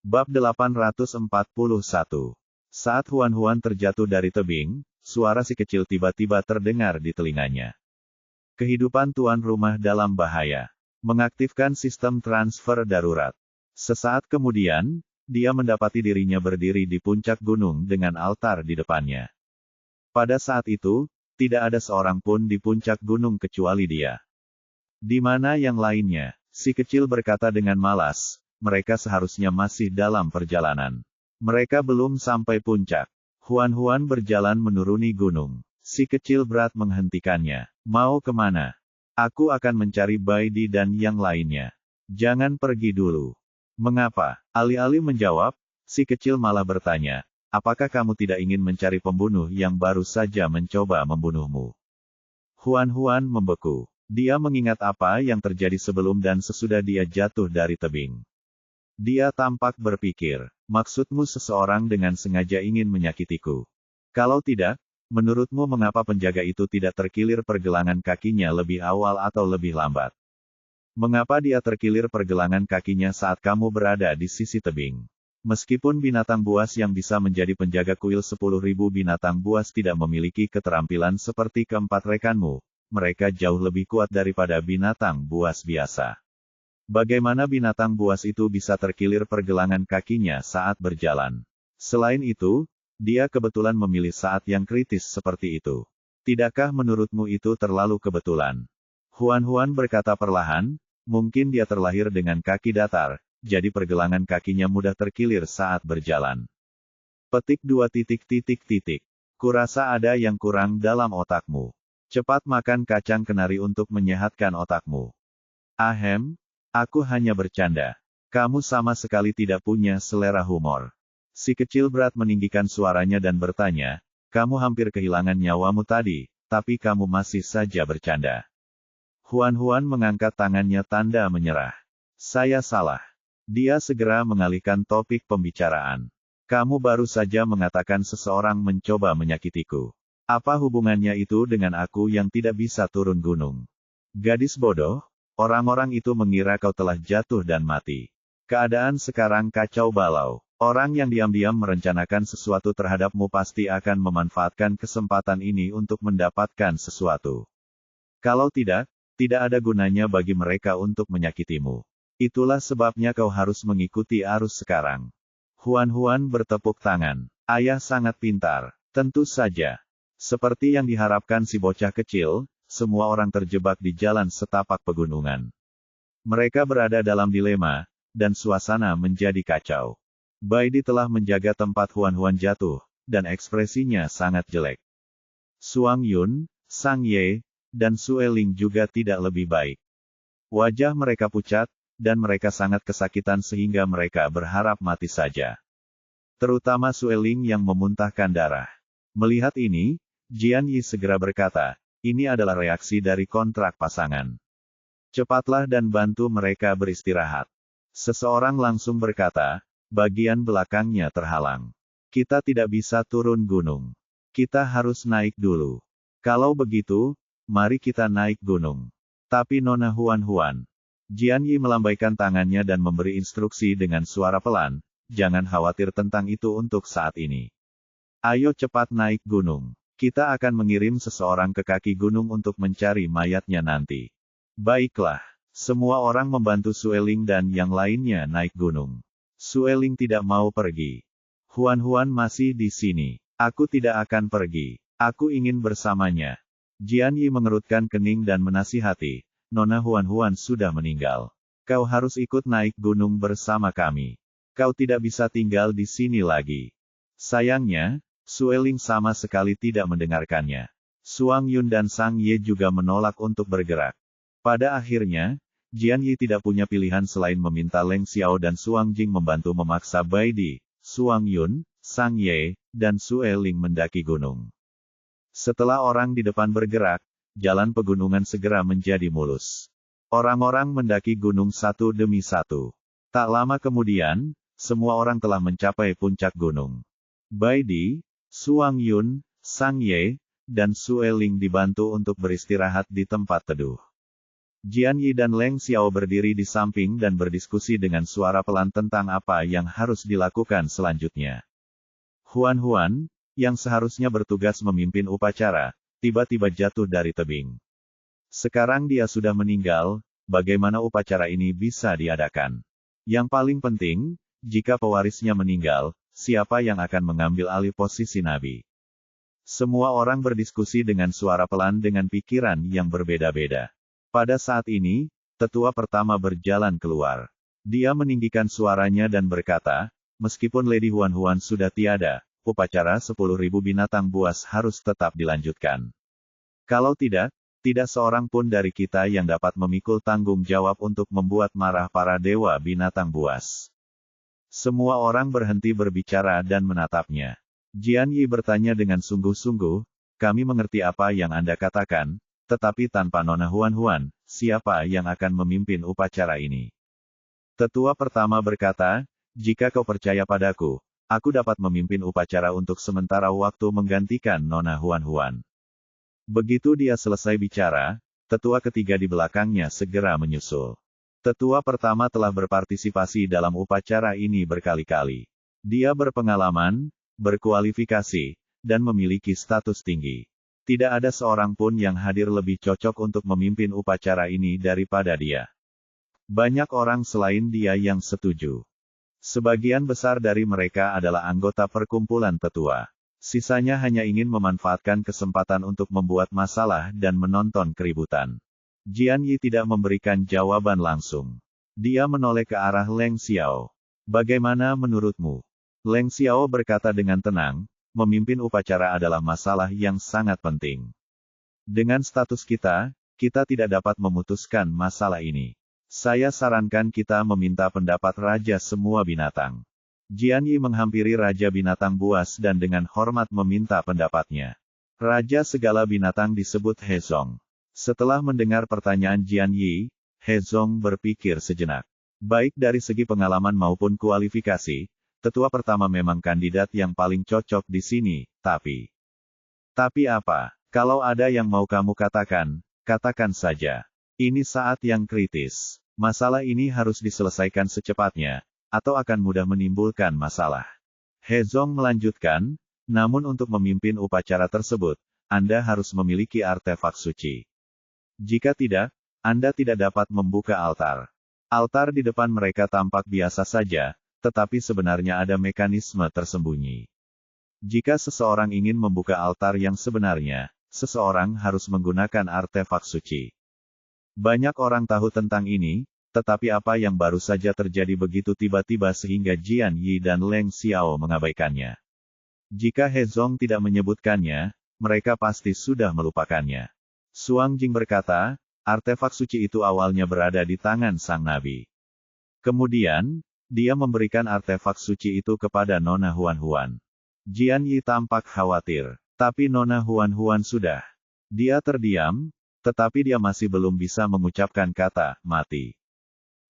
Bab 841. Saat Huan terjatuh dari tebing, suara si kecil tiba-tiba terdengar di telinganya. Kehidupan tuan rumah dalam bahaya. Mengaktifkan sistem transfer darurat. Sesaat kemudian, dia mendapati dirinya berdiri di puncak gunung dengan altar di depannya. Pada saat itu, tidak ada seorang pun di puncak gunung kecuali dia. Di mana yang lainnya? Si kecil berkata dengan malas, mereka seharusnya masih dalam perjalanan. Mereka belum sampai puncak. Huan berjalan menuruni gunung. Si kecil berat menghentikannya. Mau kemana? Aku akan mencari Baidi dan yang lainnya. Jangan pergi dulu. Mengapa? Alih-alih menjawab, si kecil malah bertanya, apakah kamu tidak ingin mencari pembunuh yang baru saja mencoba membunuhmu? Huan membeku. Dia mengingat apa yang terjadi sebelum dan sesudah dia jatuh dari tebing. Dia tampak berpikir, maksudmu seseorang dengan sengaja ingin menyakitiku. Kalau tidak, menurutmu mengapa penjaga itu tidak terkilir pergelangan kakinya lebih awal atau lebih lambat? Mengapa dia terkilir pergelangan kakinya saat kamu berada di sisi tebing? Meskipun binatang buas yang bisa menjadi penjaga kuil 10.000 binatang buas tidak memiliki keterampilan seperti keempat rekanmu, mereka jauh lebih kuat daripada binatang buas biasa. Bagaimana binatang buas itu bisa terkilir pergelangan kakinya saat berjalan? Selain itu, dia kebetulan memilih saat yang kritis seperti itu. Tidakkah menurutmu itu terlalu kebetulan? Huan berkata perlahan, mungkin dia terlahir dengan kaki datar, jadi pergelangan kakinya mudah terkilir saat berjalan. Petik 2. Kurasa ada yang kurang dalam otakmu. Cepat makan kacang kenari untuk menyehatkan otakmu. Ahem. Aku hanya bercanda. Kamu sama sekali tidak punya selera humor. Si kecil berat meninggikan suaranya dan bertanya, kamu hampir kehilangan nyawamu tadi, tapi kamu masih saja bercanda. Huan mengangkat tangannya tanda menyerah. Saya salah. Dia segera mengalihkan topik pembicaraan. Kamu baru saja mengatakan seseorang mencoba menyakitiku. Apa hubungannya itu dengan aku yang tidak bisa turun gunung? Gadis bodoh. Orang-orang itu mengira kau telah jatuh dan mati. Keadaan sekarang kacau balau. Orang yang diam-diam merencanakan sesuatu terhadapmu pasti akan memanfaatkan kesempatan ini untuk mendapatkan sesuatu. Kalau tidak, tidak ada gunanya bagi mereka untuk menyakitimu. Itulah sebabnya kau harus mengikuti arus sekarang. Huan bertepuk tangan. Ayah sangat pintar. Tentu saja. Seperti yang diharapkan si bocah kecil, semua orang terjebak di jalan setapak pegunungan. Mereka berada dalam dilema, dan suasana menjadi kacau. Baidi telah menjaga tempat Huan jatuh, dan ekspresinya sangat jelek. Suang Yun, Sang Ye, dan Sue Ling juga tidak lebih baik. Wajah mereka pucat, dan mereka sangat kesakitan sehingga mereka berharap mati saja. Terutama Sue Ling yang memuntahkan darah. Melihat ini, Jian Yi segera berkata, ini adalah reaksi dari kontrak pasangan. Cepatlah dan bantu mereka beristirahat. Seseorang langsung berkata, bagian belakangnya terhalang. Kita tidak bisa turun gunung. Kita harus naik dulu. Kalau begitu, mari kita naik gunung. Tapi Nona Huan. Jian Yi melambaikan tangannya dan memberi instruksi dengan suara pelan, jangan khawatir tentang itu untuk saat ini. Ayo cepat naik gunung. Kita akan mengirim seseorang ke kaki gunung untuk mencari mayatnya nanti. Baiklah. Semua orang membantu Sue Ling dan yang lainnya naik gunung. Sue Ling tidak mau pergi. Huan masih di sini. Aku tidak akan pergi. Aku ingin bersamanya. Jian Yi mengerutkan kening dan menasihati, Nona Huan sudah meninggal. Kau harus ikut naik gunung bersama kami. Kau tidak bisa tinggal di sini lagi. Sayangnya, Sue Ling sama sekali tidak mendengarkannya. Suang Yun dan Sang Ye juga menolak untuk bergerak. Pada akhirnya, Jian Yi tidak punya pilihan selain meminta Leng Xiao dan Suang Jing membantu memaksa Baidi, Suang Yun, Sang Ye, dan Sue Ling mendaki gunung. Setelah orang di depan bergerak, jalan pegunungan segera menjadi mulus. Orang-orang mendaki gunung satu demi satu. Tak lama kemudian, semua orang telah mencapai puncak gunung. Baidi, Suang Yun, Sang Ye, dan Sue Ling dibantu untuk beristirahat di tempat teduh. Jian Yi dan Leng Xiao berdiri di samping dan berdiskusi dengan suara pelan tentang apa yang harus dilakukan selanjutnya. Huan, yang seharusnya bertugas memimpin upacara, tiba-tiba jatuh dari tebing. Sekarang dia sudah meninggal, bagaimana upacara ini bisa diadakan? Yang paling penting, jika pewarisnya meninggal, siapa yang akan mengambil alih posisi nabi? Semua orang berdiskusi dengan suara pelan dengan pikiran yang berbeda-beda. Pada saat ini, tetua pertama berjalan keluar. Dia meninggikan suaranya dan berkata, meskipun Lady Huan sudah tiada, upacara 10.000 binatang buas harus tetap dilanjutkan. Kalau tidak seorang pun dari kita yang dapat memikul tanggung jawab untuk membuat marah para dewa binatang buas. Semua orang berhenti berbicara dan menatapnya. Jian Yi bertanya dengan sungguh-sungguh, kami mengerti apa yang Anda katakan, tetapi tanpa Nona Huan, siapa yang akan memimpin upacara ini? Tetua pertama berkata, jika kau percaya padaku, aku dapat memimpin upacara untuk sementara waktu menggantikan Nona Huan. Begitu dia selesai bicara, tetua ketiga di belakangnya segera menyusul. Tetua pertama telah berpartisipasi dalam upacara ini berkali-kali. Dia berpengalaman, berkualifikasi, dan memiliki status tinggi. Tidak ada seorang pun yang hadir lebih cocok untuk memimpin upacara ini daripada dia. Banyak orang selain dia yang setuju. Sebagian besar dari mereka adalah anggota perkumpulan tetua. Sisanya hanya ingin memanfaatkan kesempatan untuk membuat masalah dan menonton keributan. Jian Yi tidak memberikan jawaban langsung. Dia menoleh ke arah Leng Xiao. Bagaimana menurutmu? Leng Xiao berkata dengan tenang, memimpin upacara adalah masalah yang sangat penting. Dengan status kita tidak dapat memutuskan masalah ini. Saya sarankan kita meminta pendapat Raja semua binatang. Jian Yi menghampiri Raja Binatang Buas dan dengan hormat meminta pendapatnya. Raja segala binatang disebut Hezong. Setelah mendengar pertanyaan Jian Yi, Hezong berpikir sejenak. Baik dari segi pengalaman maupun kualifikasi, tetua pertama memang kandidat yang paling cocok di sini, tapi apa? Kalau ada yang mau kamu katakan, katakan saja. Ini saat yang kritis. Masalah ini harus diselesaikan secepatnya, atau akan mudah menimbulkan masalah. Hezong melanjutkan, namun untuk memimpin upacara tersebut, Anda harus memiliki artefak suci. Jika tidak, Anda tidak dapat membuka altar. Altar di depan mereka tampak biasa saja, tetapi sebenarnya ada mekanisme tersembunyi. Jika seseorang ingin membuka altar yang sebenarnya, seseorang harus menggunakan artefak suci. Banyak orang tahu tentang ini, tetapi apa yang baru saja terjadi begitu tiba-tiba sehingga Jian Yi dan Leng Xiao mengabaikannya. Jika Hezong tidak menyebutkannya, mereka pasti sudah melupakannya. Suang Jing berkata, artefak suci itu awalnya berada di tangan sang nabi. Kemudian, dia memberikan artefak suci itu kepada Nona Huan. Jian Yi tampak khawatir. Tapi Nona Huan sudah. Dia terdiam, tetapi dia masih belum bisa mengucapkan kata, mati.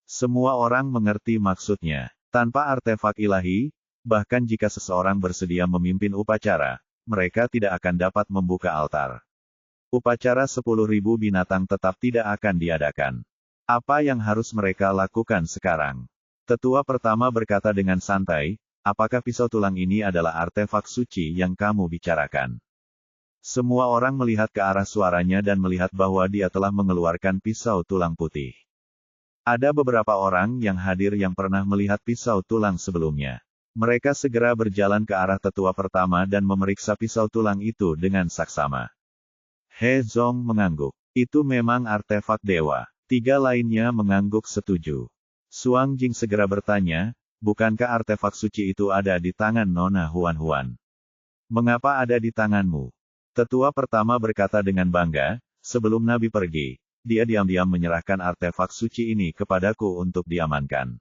Semua orang mengerti maksudnya. Tanpa artefak ilahi, bahkan jika seseorang bersedia memimpin upacara, mereka tidak akan dapat membuka altar. Upacara 10.000 binatang tetap tidak akan diadakan. Apa yang harus mereka lakukan sekarang? Tetua pertama berkata dengan santai, apakah pisau tulang ini adalah artefak suci yang kamu bicarakan? Semua orang melihat ke arah suaranya dan melihat bahwa dia telah mengeluarkan pisau tulang putih. Ada beberapa orang yang hadir yang pernah melihat pisau tulang sebelumnya. Mereka segera berjalan ke arah tetua pertama dan memeriksa pisau tulang itu dengan saksama. Hezong mengangguk. Itu memang artefak dewa. 3 lainnya mengangguk setuju. Suang Jing segera bertanya, bukankah artefak suci itu ada di tangan Nona Huan? Mengapa ada di tanganmu? Tetua pertama berkata dengan bangga, sebelum Nabi pergi, dia diam-diam menyerahkan artefak suci ini kepadaku untuk diamankan.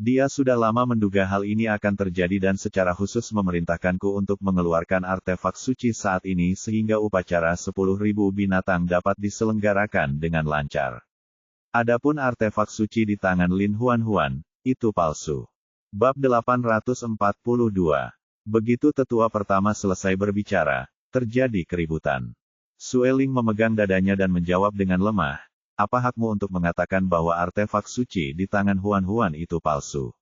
Dia sudah lama menduga hal ini akan terjadi dan secara khusus memerintahkanku untuk mengeluarkan artefak suci saat ini sehingga upacara 10.000 binatang dapat diselenggarakan dengan lancar. Adapun artefak suci di tangan Lin Huan, itu palsu. Bab 842. Begitu tetua pertama selesai berbicara, terjadi keributan. Sueling memegang dadanya dan menjawab dengan lemah, Apa hakmu untuk mengatakan bahwa artefak suci di tangan Huan-Huan itu palsu?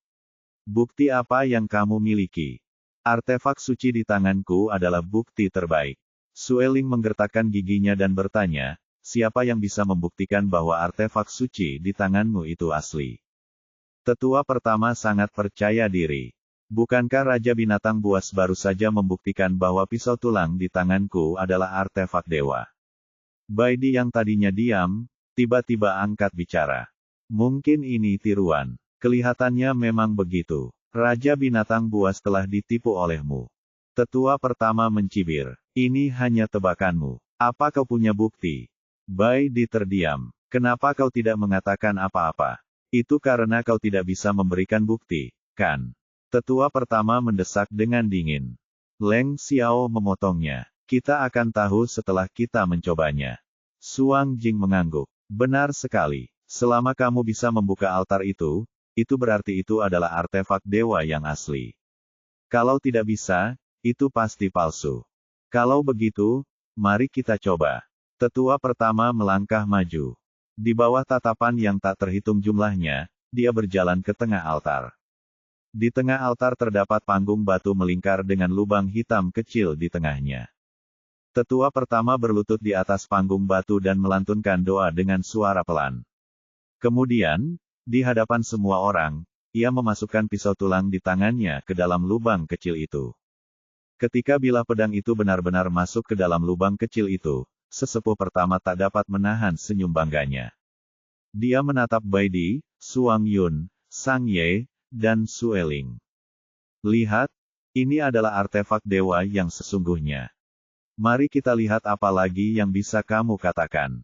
Bukti apa yang kamu miliki? Artefak suci di tanganku adalah bukti terbaik. Sueling menggertakkan giginya dan bertanya, siapa yang bisa membuktikan bahwa artefak suci di tanganmu itu asli? Tetua pertama sangat percaya diri. Bukankah Raja Binatang Buas baru saja membuktikan bahwa pisau tulang di tanganku adalah artefak dewa? Baidi yang tadinya diam, tiba-tiba angkat bicara. Mungkin ini tiruan. Kelihatannya memang begitu. Raja Binatang Buas telah ditipu olehmu. Tetua pertama mencibir. Ini hanya tebakanmu. Apa kau punya bukti? Baidi terdiam. Kenapa kau tidak mengatakan apa-apa? Itu karena kau tidak bisa memberikan bukti, kan? Tetua pertama mendesak dengan dingin. Leng Xiao memotongnya. Kita akan tahu setelah kita mencobanya. Suang Jing mengangguk. Benar sekali. Selama kamu bisa membuka altar itu berarti itu adalah artefak dewa yang asli. Kalau tidak bisa, itu pasti palsu. Kalau begitu, mari kita coba. Tetua pertama melangkah maju. Di bawah tatapan yang tak terhitung jumlahnya, dia berjalan ke tengah altar. Di tengah altar terdapat panggung batu melingkar dengan lubang hitam kecil di tengahnya. Tetua pertama berlutut di atas panggung batu dan melantunkan doa dengan suara pelan. Kemudian, di hadapan semua orang, ia memasukkan pisau tulang di tangannya ke dalam lubang kecil itu. Ketika bilah pedang itu benar-benar masuk ke dalam lubang kecil itu, sesepuh pertama tak dapat menahan senyum bangganya. Dia menatap Baidi, Suang Yun, Sang Ye, dan Sueling. Lihat, ini adalah artefak dewa yang sesungguhnya. Mari kita lihat apa lagi yang bisa kamu katakan.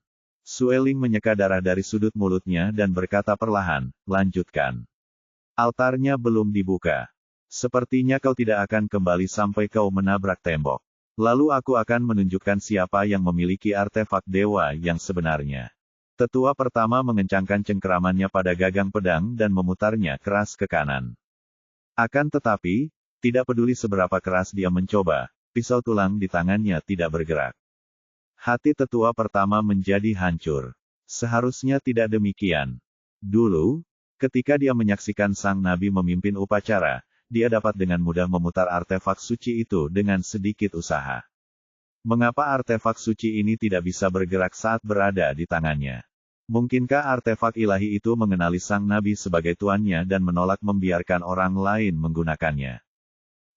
Sueling menyeka darah dari sudut mulutnya dan berkata perlahan, lanjutkan. Altarnya belum dibuka. Sepertinya kau tidak akan kembali sampai kau menabrak tembok. Lalu aku akan menunjukkan siapa yang memiliki artefak dewa yang sebenarnya. Tetua pertama mengencangkan cengkeramannya pada gagang pedang dan memutarnya keras ke kanan. Akan tetapi, tidak peduli seberapa keras dia mencoba, pisau tulang di tangannya tidak bergerak. Hati tetua pertama menjadi hancur. Seharusnya tidak demikian. Dulu, ketika dia menyaksikan sang nabi memimpin upacara, dia dapat dengan mudah memutar artefak suci itu dengan sedikit usaha. Mengapa artefak suci ini tidak bisa bergerak saat berada di tangannya? Mungkinkah artefak ilahi itu mengenali sang nabi sebagai tuannya dan menolak membiarkan orang lain menggunakannya?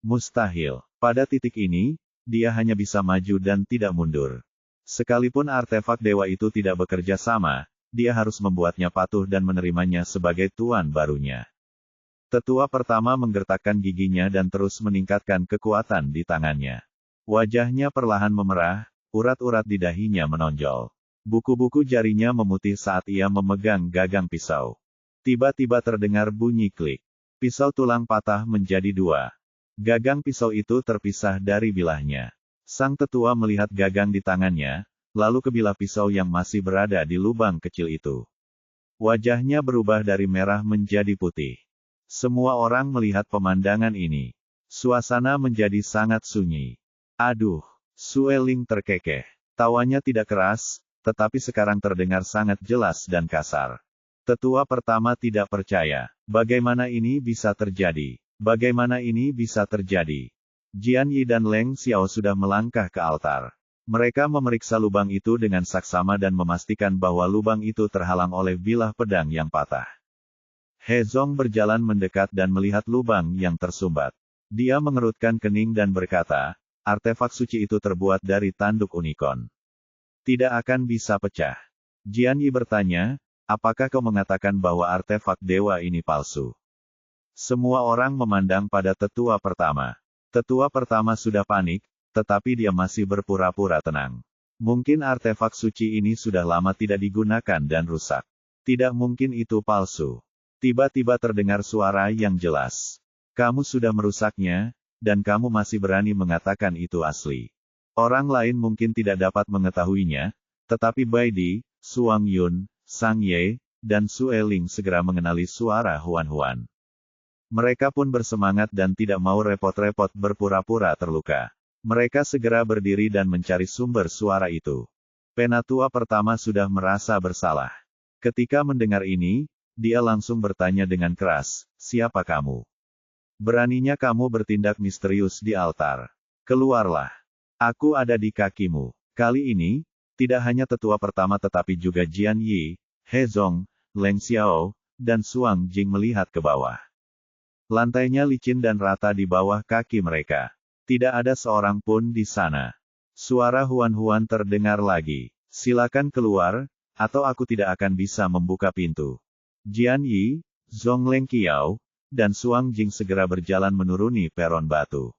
Mustahil. Pada titik ini, dia hanya bisa maju dan tidak mundur. Sekalipun artefak dewa itu tidak bekerja sama, dia harus membuatnya patuh dan menerimanya sebagai tuan barunya. Tetua pertama menggertakkan giginya dan terus meningkatkan kekuatan di tangannya. Wajahnya perlahan memerah, urat-urat di dahinya menonjol. Buku-buku jarinya memutih saat ia memegang gagang pisau. Tiba-tiba terdengar bunyi klik. Pisau tulang patah menjadi dua. Gagang pisau itu terpisah dari bilahnya. Sang tetua melihat gagang di tangannya, lalu ke bilah pisau yang masih berada di lubang kecil itu. Wajahnya berubah dari merah menjadi putih. Semua orang melihat pemandangan ini. Suasana menjadi sangat sunyi. Aduh, Sueling terkekeh. Tawanya tidak keras, tetapi sekarang terdengar sangat jelas dan kasar. Tetua pertama tidak percaya. Bagaimana ini bisa terjadi? Bagaimana ini bisa terjadi? Jian Yi dan Leng Xiao sudah melangkah ke altar. Mereka memeriksa lubang itu dengan saksama dan memastikan bahwa lubang itu terhalang oleh bilah pedang yang patah. He Zong berjalan mendekat dan melihat lubang yang tersumbat. Dia mengerutkan kening dan berkata, artefak suci itu terbuat dari tanduk unicorn. Tidak akan bisa pecah. Jian Yi bertanya, apakah kau mengatakan bahwa artefak dewa ini palsu? Semua orang memandang pada tetua pertama. Tetua pertama sudah panik, tetapi dia masih berpura-pura tenang. Mungkin artefak suci ini sudah lama tidak digunakan dan rusak. Tidak mungkin itu palsu. Tiba-tiba terdengar suara yang jelas. Kamu sudah merusaknya, dan kamu masih berani mengatakan itu asli. Orang lain mungkin tidak dapat mengetahuinya, tetapi Baidi, Suang Yun, Sang Ye, dan Sueling segera mengenali suara Huan-Huan. Mereka pun bersemangat dan tidak mau repot-repot berpura-pura terluka. Mereka segera berdiri dan mencari sumber suara itu. Penatua pertama sudah merasa bersalah. Ketika mendengar ini, dia langsung bertanya dengan keras, "Siapa kamu? Beraninya kamu bertindak misterius di altar? Keluarlah. Aku ada di kakimu." Kali ini, tidak hanya tetua pertama tetapi juga Jian Yi, He Zong, Leng Xiao, dan Suang Jing melihat ke bawah. Lantainya licin dan rata di bawah kaki mereka. Tidak ada seorang pun di sana. Suara Huan-Huan terdengar lagi. "Silakan keluar, atau aku tidak akan bisa membuka pintu." Jian Yi, Zong Leng Qiao, dan Suang Jing segera berjalan menuruni peron batu.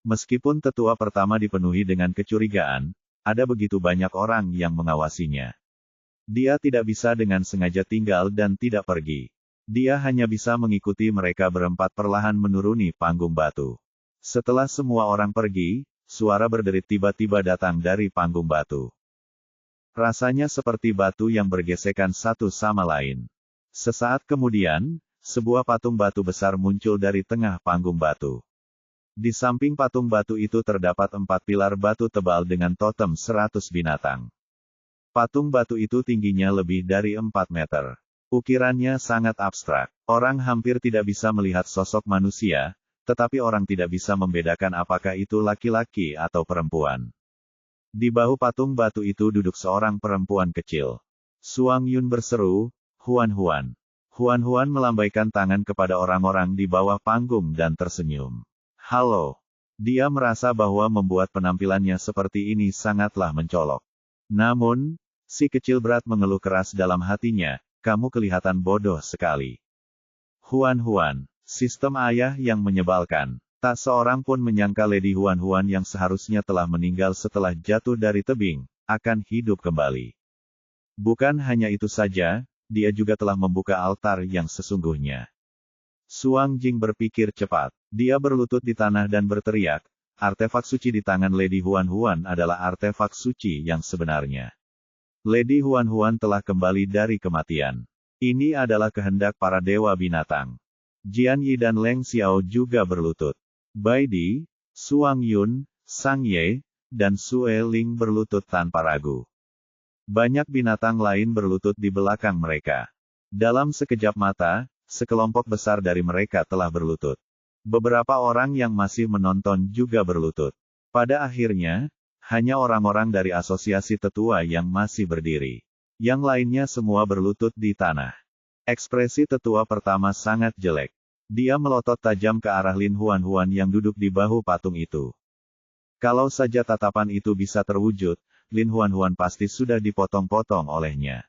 Meskipun tetua pertama dipenuhi dengan kecurigaan, ada begitu banyak orang yang mengawasinya. Dia tidak bisa dengan sengaja tinggal dan tidak pergi. Dia hanya bisa mengikuti mereka berempat perlahan menuruni panggung batu. Setelah semua orang pergi, suara berderit tiba-tiba datang dari panggung batu. Rasanya seperti batu yang bergesekan satu sama lain. Sesaat kemudian, sebuah patung batu besar muncul dari tengah panggung batu. Di samping patung batu itu terdapat 4 pilar batu tebal dengan totem 100 binatang. Patung batu itu tingginya lebih dari 4 meter. Ukirannya sangat abstrak. Orang hampir tidak bisa melihat sosok manusia, tetapi orang tidak bisa membedakan apakah itu laki-laki atau perempuan. Di bahu patung batu itu duduk seorang perempuan kecil. Suang Yun berseru, "Huan-Huan." Huan-Huan melambaikan tangan kepada orang-orang di bawah panggung dan tersenyum. "Halo." Dia merasa bahwa membuat penampilannya seperti ini sangatlah mencolok. Namun, si kecil berat mengeluh keras dalam hatinya, "Kamu kelihatan bodoh sekali." Huan-Huan, sistem ayah yang menyebalkan. Tak seorang pun menyangka Lady Huan-Huan yang seharusnya telah meninggal setelah jatuh dari tebing, akan hidup kembali. Bukan hanya itu saja, dia juga telah membuka altar yang sesungguhnya. Suang Jing berpikir cepat. Dia berlutut di tanah dan berteriak, "Artefak suci di tangan Lady Huan-Huan adalah artefak suci yang sebenarnya. Lady Huan-Huan telah kembali dari kematian. Ini adalah kehendak para dewa binatang." Jian Yi dan Leng Xiao juga berlutut. Bai Di, Suang Yun, Sang Ye, dan Sue Ling berlutut tanpa ragu. Banyak binatang lain berlutut di belakang mereka. Dalam sekejap mata, sekelompok besar dari mereka telah berlutut. Beberapa orang yang masih menonton juga berlutut. Pada akhirnya, hanya orang-orang dari asosiasi tetua yang masih berdiri. Yang lainnya semua berlutut di tanah. Ekspresi tetua pertama sangat jelek. Dia melotot tajam ke arah Lin Huan-Huan yang duduk di bahu patung itu. Kalau saja tatapan itu bisa terwujud, Lin Huan-Huan pasti sudah dipotong-potong olehnya.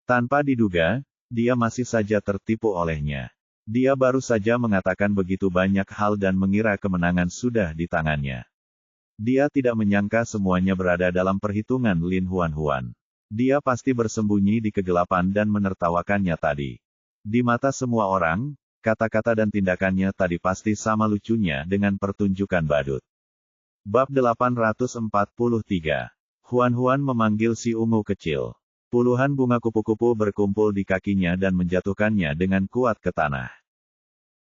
Tanpa diduga, dia masih saja tertipu olehnya. Dia baru saja mengatakan begitu banyak hal dan mengira kemenangan sudah di tangannya. Dia tidak menyangka semuanya berada dalam perhitungan Lin Huan-Huan. Dia pasti bersembunyi di kegelapan dan menertawakannya tadi. Di mata semua orang, kata-kata dan tindakannya tadi pasti sama lucunya dengan pertunjukan badut. Bab 843. Huan-Huan memanggil si ungu kecil. Puluhan bunga kupu-kupu berkumpul di kakinya dan menjatuhkannya dengan kuat ke tanah.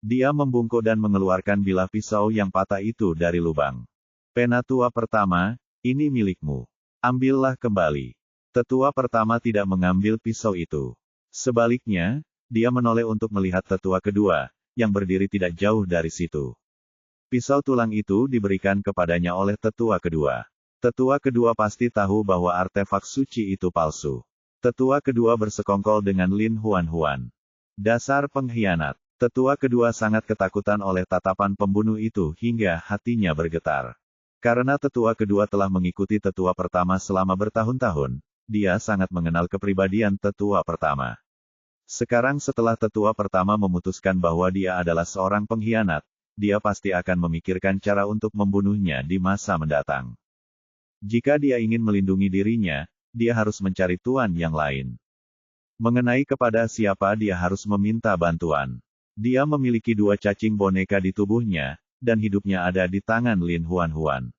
Dia membungkuk dan mengeluarkan bilah pisau yang patah itu dari lubang. "Penatua pertama, ini milikmu. Ambillah kembali." Tetua pertama tidak mengambil pisau itu. Sebaliknya, dia menoleh untuk melihat tetua kedua, yang berdiri tidak jauh dari situ. Pisau tulang itu diberikan kepadanya oleh tetua kedua. Tetua kedua pasti tahu bahwa artefak suci itu palsu. Tetua kedua bersekongkol dengan Lin Huan-Huan. Dasar pengkhianat. Tetua kedua sangat ketakutan oleh tatapan pembunuh itu hingga hatinya bergetar. Karena tetua kedua telah mengikuti tetua pertama selama bertahun-tahun, dia sangat mengenal kepribadian tetua pertama. Sekarang setelah tetua pertama memutuskan bahwa dia adalah seorang pengkhianat, dia pasti akan memikirkan cara untuk membunuhnya di masa mendatang. Jika dia ingin melindungi dirinya, dia harus mencari tuan yang lain. Mengenai kepada siapa dia harus meminta bantuan. Dia memiliki 2 cacing boneka di tubuhnya, dan hidupnya ada di tangan Lin Huan-Huan.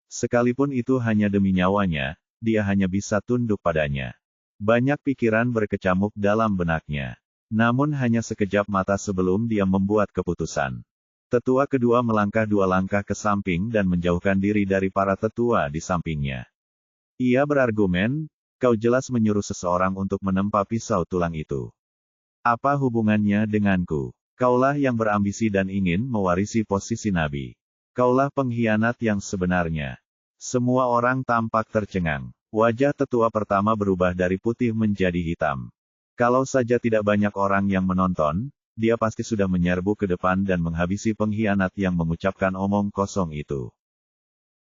Sekalipun itu hanya demi nyawanya, dia hanya bisa tunduk padanya. Banyak pikiran berkecamuk dalam benaknya. Namun hanya sekejap mata sebelum dia membuat keputusan. Tetua kedua melangkah 2 langkah ke samping dan menjauhkan diri dari para tetua di sampingnya. Ia berargumen, kau jelas menyuruh seseorang untuk menempa pisau tulang itu. Apa hubungannya denganku? Kaulah yang berambisi dan ingin mewarisi posisi nabi. Kaulah pengkhianat yang sebenarnya. Semua orang tampak tercengang. Wajah tetua pertama berubah dari putih menjadi hitam. Kalau saja tidak banyak orang yang menonton, dia pasti sudah menyerbu ke depan dan menghabisi pengkhianat yang mengucapkan omong kosong itu.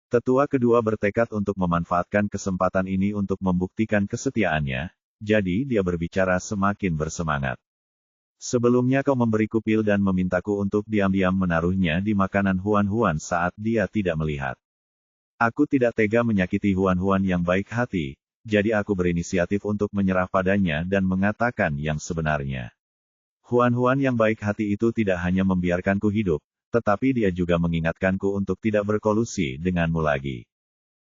Tetua kedua bertekad untuk memanfaatkan kesempatan ini untuk membuktikan kesetiaannya, jadi dia berbicara semakin bersemangat. Sebelumnya kau memberiku pil dan memintaku untuk diam-diam menaruhnya di makanan Huan-Huan saat dia tidak melihat. Aku tidak tega menyakiti Huan-Huan yang baik hati, jadi aku berinisiatif untuk menyerah padanya dan mengatakan yang sebenarnya. Huan-Huan yang baik hati itu tidak hanya membiarkanku hidup, tetapi dia juga mengingatkanku untuk tidak berkolusi denganmu lagi.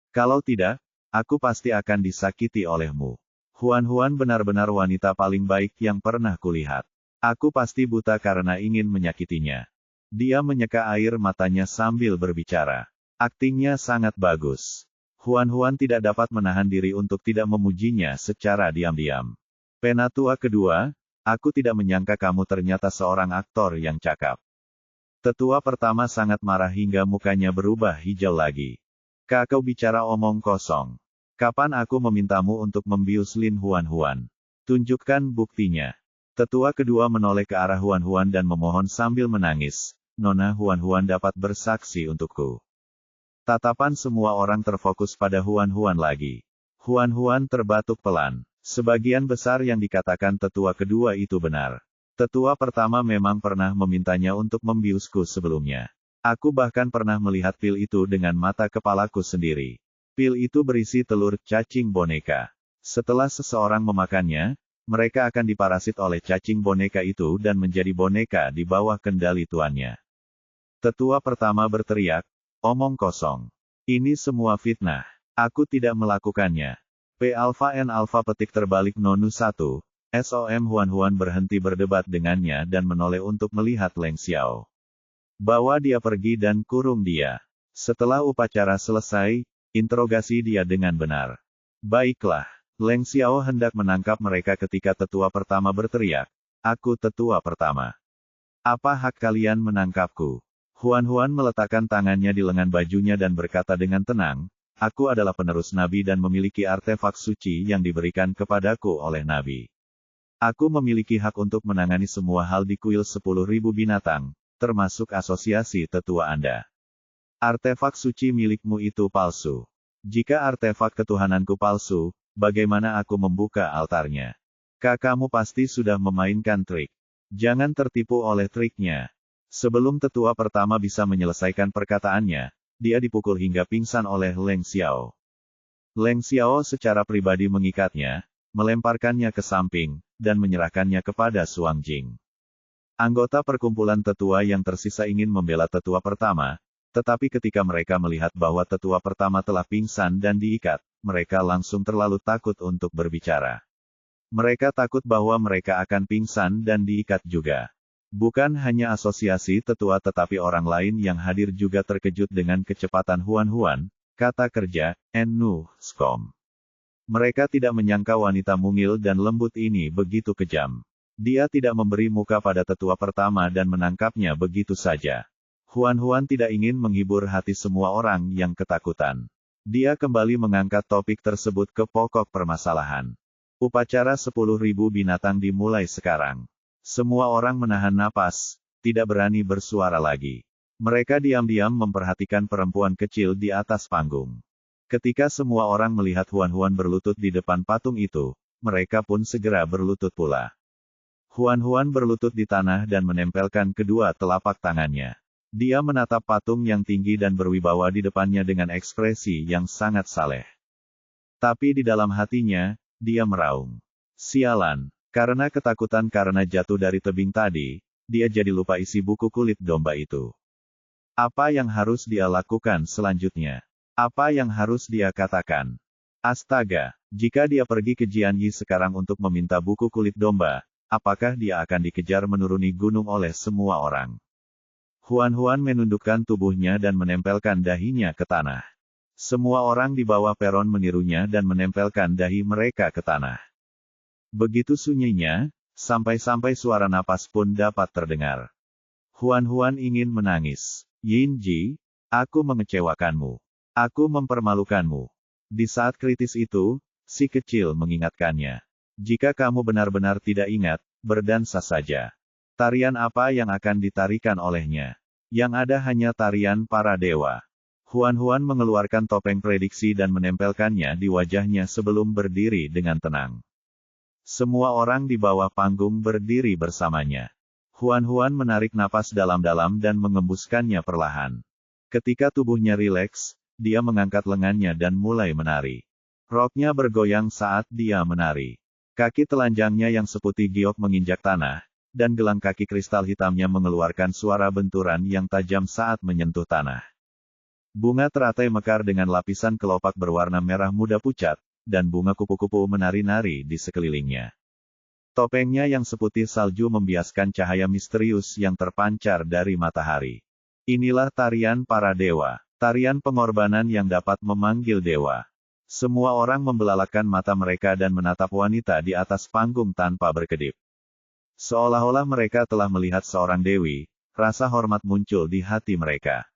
Kalau tidak, aku pasti akan disakiti olehmu. Huan-Huan benar-benar wanita paling baik yang pernah kulihat. Aku pasti buta karena ingin menyakitinya. Dia menyeka air matanya sambil berbicara. Aktingnya sangat bagus. Huan-Huan tidak dapat menahan diri untuk tidak memujinya secara diam-diam. Penatua kedua, aku tidak menyangka kamu ternyata seorang aktor yang cakap. Tetua pertama sangat marah hingga mukanya berubah hijau lagi. Kau bicara omong kosong. Kapan aku memintamu untuk membius Lin Huan-Huan? Tunjukkan buktinya. Tetua kedua menoleh ke arah Huan-Huan dan memohon sambil menangis. Nona Huan-Huan dapat bersaksi untukku. Tatapan semua orang terfokus pada Huan-Huan lagi. Huan-Huan terbatuk pelan. Sebagian besar yang dikatakan tetua kedua itu benar. Tetua pertama memang pernah memintanya untuk membiusku sebelumnya. Aku bahkan pernah melihat pil itu dengan mata kepalaku sendiri. Pil itu berisi telur cacing boneka. Setelah seseorang memakannya, mereka akan diparasit oleh cacing boneka itu dan menjadi boneka di bawah kendali tuannya. Tetua pertama berteriak, omong kosong. Ini semua fitnah. Aku tidak melakukannya. P Alpha N Alpha petik terbalik Nonu 1, SOM Huan-Huan berhenti berdebat dengannya dan menoleh untuk melihat Leng Xiao. Bawa dia pergi dan kurung dia. Setelah upacara selesai, interogasi dia dengan benar. Baiklah, Leng Xiao hendak menangkap mereka ketika tetua pertama berteriak, aku tetua pertama. Apa hak kalian menangkapku? Huan-Huan meletakkan tangannya di lengan bajunya dan berkata dengan tenang, aku adalah penerus Nabi dan memiliki artefak suci yang diberikan kepadaku oleh Nabi. Aku memiliki hak untuk menangani semua hal di kuil 10.000 binatang, termasuk asosiasi tetua Anda. Artefak suci milikmu itu palsu. Jika artefak ketuhananku palsu, bagaimana aku membuka altarnya? Kamu pasti sudah memainkan trik. Jangan tertipu oleh triknya. Sebelum tetua pertama bisa menyelesaikan perkataannya, dia dipukul hingga pingsan oleh Leng Xiao. Leng Xiao secara pribadi mengikatnya, melemparkannya ke samping, dan menyerahkannya kepada Suang Jing. Anggota perkumpulan tetua yang tersisa ingin membela tetua pertama, tetapi ketika mereka melihat bahwa tetua pertama telah pingsan dan diikat, mereka langsung terlalu takut untuk berbicara. Mereka takut bahwa mereka akan pingsan dan diikat juga. Bukan hanya asosiasi tetua tetapi orang lain yang hadir juga terkejut dengan kecepatan Huan-Huan, kata kerja, Nu, Skom. Mereka tidak menyangka wanita mungil dan lembut ini begitu kejam. Dia tidak memberi muka pada tetua pertama dan menangkapnya begitu saja. Huan-Huan tidak ingin menghibur hati semua orang yang ketakutan. Dia kembali mengangkat topik tersebut ke pokok permasalahan. Upacara 10.000 binatang dimulai sekarang. Semua orang menahan napas, tidak berani bersuara lagi. Mereka diam-diam memperhatikan perempuan kecil di atas panggung. Ketika semua orang melihat Huan-Huan berlutut di depan patung itu, mereka pun segera berlutut pula. Huan-Huan berlutut di tanah dan menempelkan kedua telapak tangannya. Dia menatap patung yang tinggi dan berwibawa di depannya dengan ekspresi yang sangat saleh. Tapi di dalam hatinya, dia meraung. Sialan. Karena ketakutan karena jatuh dari tebing tadi, dia jadi lupa isi buku kulit domba itu. Apa yang harus dia lakukan selanjutnya? Apa yang harus dia katakan? Astaga, jika dia pergi ke Jianyi sekarang untuk meminta buku kulit domba, apakah dia akan dikejar menuruni gunung oleh semua orang? Huan-Huan menundukkan tubuhnya dan menempelkan dahinya ke tanah. Semua orang di bawah peron menirunya dan menempelkan dahi mereka ke tanah. Begitu sunyinya, sampai-sampai suara napas pun dapat terdengar. Huan ingin menangis. Yinji, aku mengecewakanmu. Aku mempermalukanmu. Di saat kritis itu, si kecil mengingatkannya. Jika kamu benar-benar tidak ingat, berdansa saja. Tarian apa yang akan ditarikan olehnya? Yang ada hanya tarian para dewa. Huan mengeluarkan topeng prediksi dan menempelkannya di wajahnya sebelum berdiri dengan tenang. Semua orang di bawah panggung berdiri bersamanya. Huan menarik napas dalam-dalam dan mengembuskannya perlahan. Ketika tubuhnya rileks, dia mengangkat lengannya dan mulai menari. Roknya bergoyang saat dia menari. Kaki telanjangnya yang seputih giok menginjak tanah, dan gelang kaki kristal hitamnya mengeluarkan suara benturan yang tajam saat menyentuh tanah. Bunga teratai mekar dengan lapisan kelopak berwarna merah muda pucat, dan bunga kupu-kupu menari-nari di sekelilingnya. Topengnya yang seputih salju membiaskan cahaya misterius yang terpancar dari matahari. Inilah tarian para dewa, tarian pengorbanan yang dapat memanggil dewa. Semua orang membelalakan mata mereka dan menatap wanita di atas panggung tanpa berkedip. Seolah-olah mereka telah melihat seorang dewi, rasa hormat muncul di hati mereka.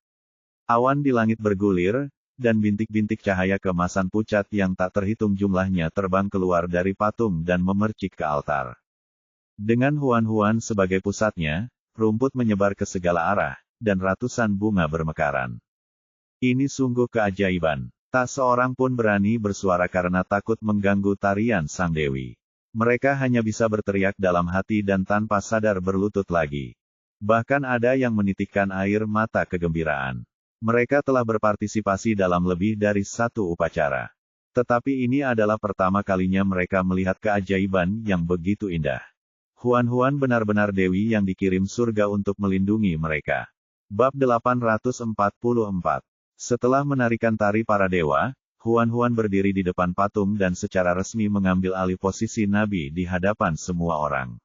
Awan di langit bergulir, dan bintik-bintik cahaya keemasan pucat yang tak terhitung jumlahnya terbang keluar dari patung dan memercik ke altar. Dengan Huan sebagai pusatnya, rumput menyebar ke segala arah, dan ratusan bunga bermekaran. Ini sungguh keajaiban. Tak seorang pun berani bersuara karena takut mengganggu tarian sang dewi. Mereka hanya bisa berteriak dalam hati dan tanpa sadar berlutut lagi. Bahkan ada yang menitikkan air mata kegembiraan. Mereka telah berpartisipasi dalam lebih dari satu upacara. Tetapi ini adalah pertama kalinya mereka melihat keajaiban yang begitu indah. Huan benar-benar dewi yang dikirim surga untuk melindungi mereka. Bab 844. Setelah menarikan tari para dewa, Huan berdiri di depan patung dan secara resmi mengambil alih posisi nabi di hadapan semua orang.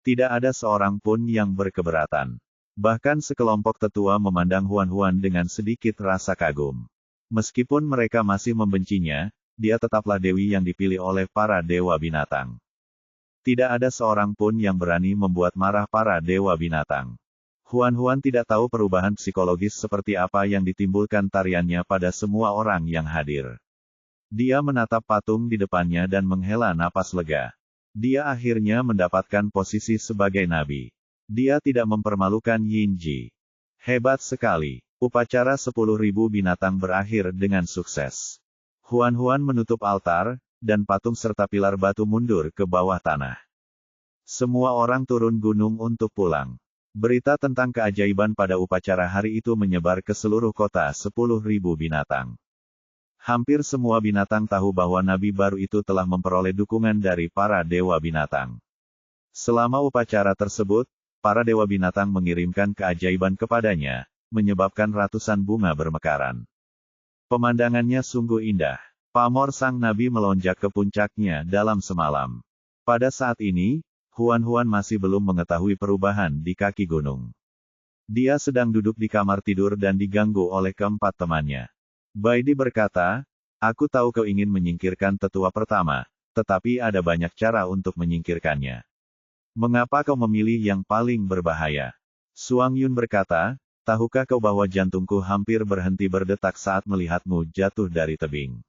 Tidak ada seorang pun yang berkeberatan. Bahkan sekelompok tetua memandang Huan dengan sedikit rasa kagum. Meskipun mereka masih membencinya, dia tetaplah dewi yang dipilih oleh para dewa binatang. Tidak ada seorang pun yang berani membuat marah para dewa binatang. Huan tidak tahu perubahan psikologis seperti apa yang ditimbulkan tariannya pada semua orang yang hadir. Dia menatap patung di depannya dan menghela napas lega. Dia akhirnya mendapatkan posisi sebagai nabi. Dia tidak mempermalukan Yinji. Hebat sekali. Upacara 10.000 binatang berakhir dengan sukses. Huan menutup altar, dan patung serta pilar batu mundur ke bawah tanah. Semua orang turun gunung untuk pulang. Berita tentang keajaiban pada upacara hari itu menyebar ke seluruh kota 10.000 binatang. Hampir semua binatang tahu bahwa nabi baru itu telah memperoleh dukungan dari para dewa binatang. Selama upacara tersebut, para dewa binatang mengirimkan keajaiban kepadanya, menyebabkan ratusan bunga bermekaran. Pemandangannya sungguh indah. Pamor sang nabi melonjak ke puncaknya dalam semalam. Pada saat ini, Huan masih belum mengetahui perubahan di kaki gunung. Dia sedang duduk di kamar tidur dan diganggu oleh keempat temannya. Baidi berkata, "Aku tahu kau ingin menyingkirkan tetua pertama, tetapi ada banyak cara untuk menyingkirkannya. Mengapa kau memilih yang paling berbahaya?" Suang Yun berkata, "Tahukah kau bahwa jantungku hampir berhenti berdetak saat melihatmu jatuh dari tebing?"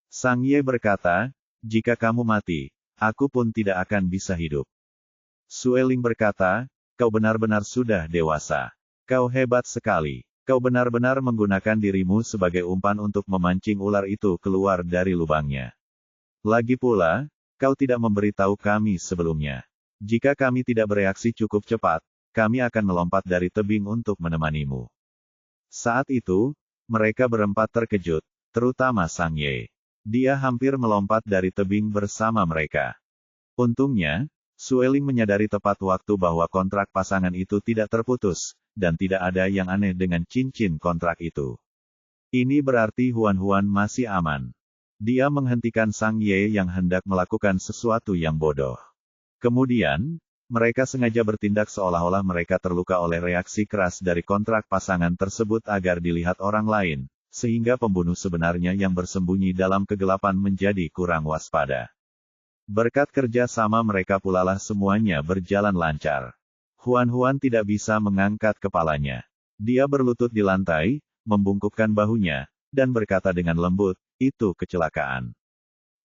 Sang Ye berkata, "Jika kamu mati, aku pun tidak akan bisa hidup." Sueling berkata, "Kau benar-benar sudah dewasa. Kau hebat sekali. Kau benar-benar menggunakan dirimu sebagai umpan untuk memancing ular itu keluar dari lubangnya. Lagi pula, kau tidak memberitahu kami sebelumnya. Jika kami tidak bereaksi cukup cepat, kami akan melompat dari tebing untuk menemanimu." Saat itu, mereka berempat terkejut, terutama Sang Ye. Dia hampir melompat dari tebing bersama mereka. Untungnya, Sueling menyadari tepat waktu bahwa kontrak pasangan itu tidak terputus, dan tidak ada yang aneh dengan cincin kontrak itu. Ini berarti Huan masih aman. Dia menghentikan Sang Ye yang hendak melakukan sesuatu yang bodoh. Kemudian, mereka sengaja bertindak seolah-olah mereka terluka oleh reaksi keras dari kontrak pasangan tersebut agar dilihat orang lain, sehingga pembunuh sebenarnya yang bersembunyi dalam kegelapan menjadi kurang waspada. Berkat kerja sama mereka pulalah semuanya berjalan lancar. Huan tidak bisa mengangkat kepalanya. Dia berlutut di lantai, membungkukkan bahunya, dan berkata dengan lembut, "Itu kecelakaan.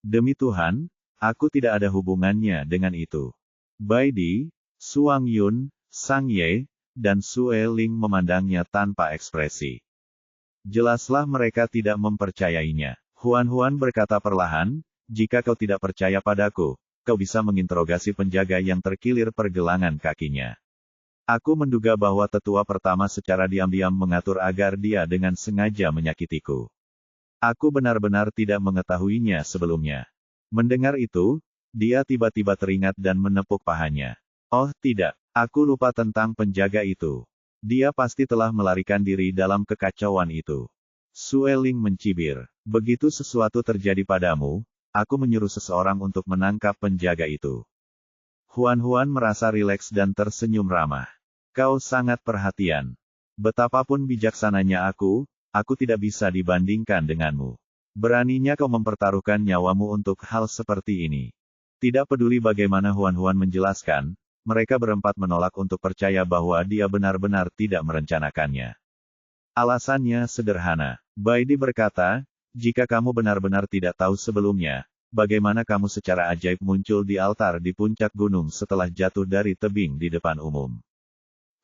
Demi Tuhan, aku tidak ada hubungannya dengan itu." Bai Di, Suang Yun, Sang Ye, dan Sue Ling memandangnya tanpa ekspresi. Jelaslah mereka tidak mempercayainya. Huan berkata perlahan, "Jika kau tidak percaya padaku, kau bisa menginterogasi penjaga yang terkilir pergelangan kakinya. Aku menduga bahwa tetua pertama secara diam-diam mengatur agar dia dengan sengaja menyakitiku. Aku benar-benar tidak mengetahuinya sebelumnya." Mendengar itu, dia tiba-tiba teringat dan menepuk pahanya. "Oh tidak, aku lupa tentang penjaga itu. Dia pasti telah melarikan diri dalam kekacauan itu." Sue Ling mencibir, "Begitu sesuatu terjadi padamu, aku menyuruh seseorang untuk menangkap penjaga itu." Huan merasa rileks dan tersenyum ramah. "Kau sangat perhatian. Betapapun bijaksananya aku tidak bisa dibandingkan denganmu. Beraninya kau mempertaruhkan nyawamu untuk hal seperti ini." Tidak peduli bagaimana Huan menjelaskan, mereka berempat menolak untuk percaya bahwa dia benar-benar tidak merencanakannya. Alasannya sederhana. Bai Di berkata, "Jika kamu benar-benar tidak tahu sebelumnya, bagaimana kamu secara ajaib muncul di altar di puncak gunung setelah jatuh dari tebing di depan umum?"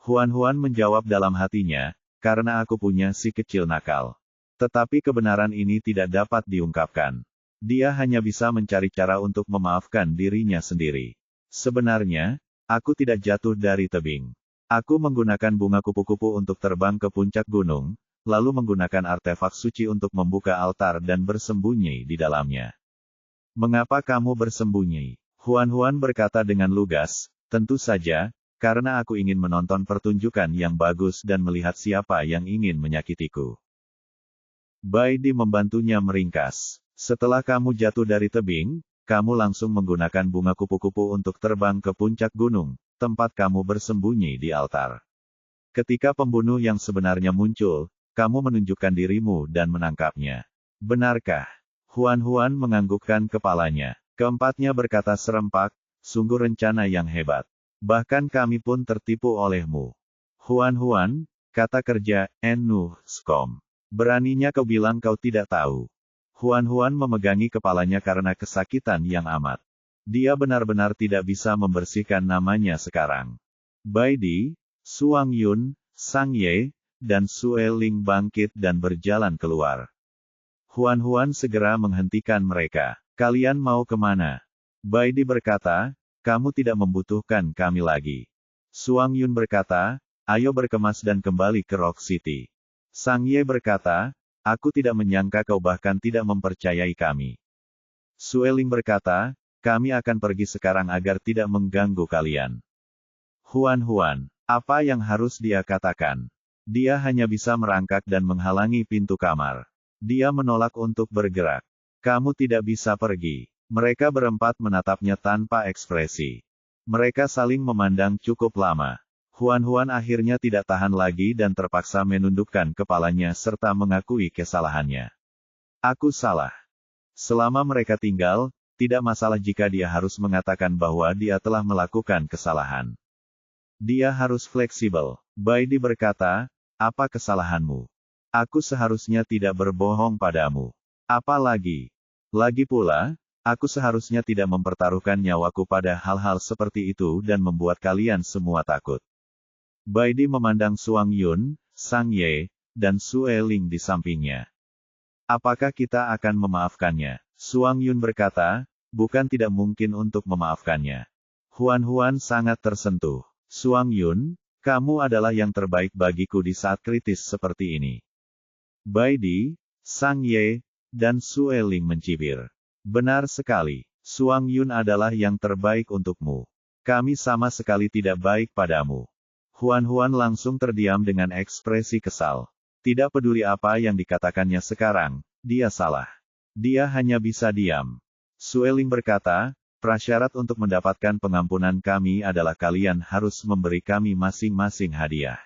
Huan menjawab dalam hatinya, "Karena aku punya si kecil nakal." Tetapi kebenaran ini tidak dapat diungkapkan. Dia hanya bisa mencari cara untuk memaafkan dirinya sendiri. "Sebenarnya, aku tidak jatuh dari tebing. Aku menggunakan bunga kupu-kupu untuk terbang ke puncak gunung, lalu menggunakan artefak suci untuk membuka altar dan bersembunyi di dalamnya." "Mengapa kamu bersembunyi?" Huan berkata dengan lugas, "Tentu saja, karena aku ingin menonton pertunjukan yang bagus dan melihat siapa yang ingin menyakitiku." Bai Di membantunya meringkas. "Setelah kamu jatuh dari tebing, kamu langsung menggunakan bunga kupu-kupu untuk terbang ke puncak gunung, tempat kamu bersembunyi di altar. Ketika pembunuh yang sebenarnya muncul, kamu menunjukkan dirimu dan menangkapnya. Benarkah?" Huan menganggukkan kepalanya. Keempatnya berkata serempak, "Sungguh rencana yang hebat. Bahkan kami pun tertipu olehmu." Huan, kata kerja, "Enu, Skom. Beraninya kau bilang kau tidak tahu." Huan memegangi kepalanya karena kesakitan yang amat. Dia benar-benar tidak bisa membersihkan namanya sekarang. Bai Di, Suang Yun, Sang Ye, dan Sue Ling bangkit dan berjalan keluar. Huan segera menghentikan mereka. "Kalian mau kemana?" Bai Di berkata, "Kamu tidak membutuhkan kami lagi." Suang Yun berkata, "Ayo berkemas dan kembali ke Rock City." Sang Ye berkata, "Aku tidak menyangka kau bahkan tidak mempercayai kami." Sue Ling berkata, "Kami akan pergi sekarang agar tidak mengganggu kalian." Huan, apa yang harus dia katakan? Dia hanya bisa merangkak dan menghalangi pintu kamar. Dia menolak untuk bergerak. "Kamu tidak bisa pergi." Mereka berempat menatapnya tanpa ekspresi. Mereka saling memandang cukup lama. Huan akhirnya tidak tahan lagi dan terpaksa menundukkan kepalanya serta mengakui kesalahannya. "Aku salah." Selama mereka tinggal, tidak masalah jika dia harus mengatakan bahwa dia telah melakukan kesalahan. Dia harus fleksibel. Bai Di berkata, "Apa kesalahanmu? Aku seharusnya tidak berbohong padamu. Apalagi pula, aku seharusnya tidak mempertaruhkan nyawaku pada hal-hal seperti itu dan membuat kalian semua takut." Bai Di memandang Suang Yun, Sang Ye, dan Sue Ling di sampingnya. "Apakah kita akan memaafkannya?" Suang Yun berkata, "Bukan tidak mungkin untuk memaafkannya." Huan sangat tersentuh. "Suang Yun, kamu adalah yang terbaik bagiku di saat kritis seperti ini." Bai Di, Sang Ye, dan Sue Ling mencibir. "Benar sekali. Suang Yun adalah yang terbaik untukmu. Kami sama sekali tidak baik padamu." Huan langsung terdiam dengan ekspresi kesal. Tidak peduli apa yang dikatakannya sekarang, dia salah. Dia hanya bisa diam. Sue Ling berkata, "Prasyarat untuk mendapatkan pengampunan kami adalah kalian harus memberi kami masing-masing hadiah."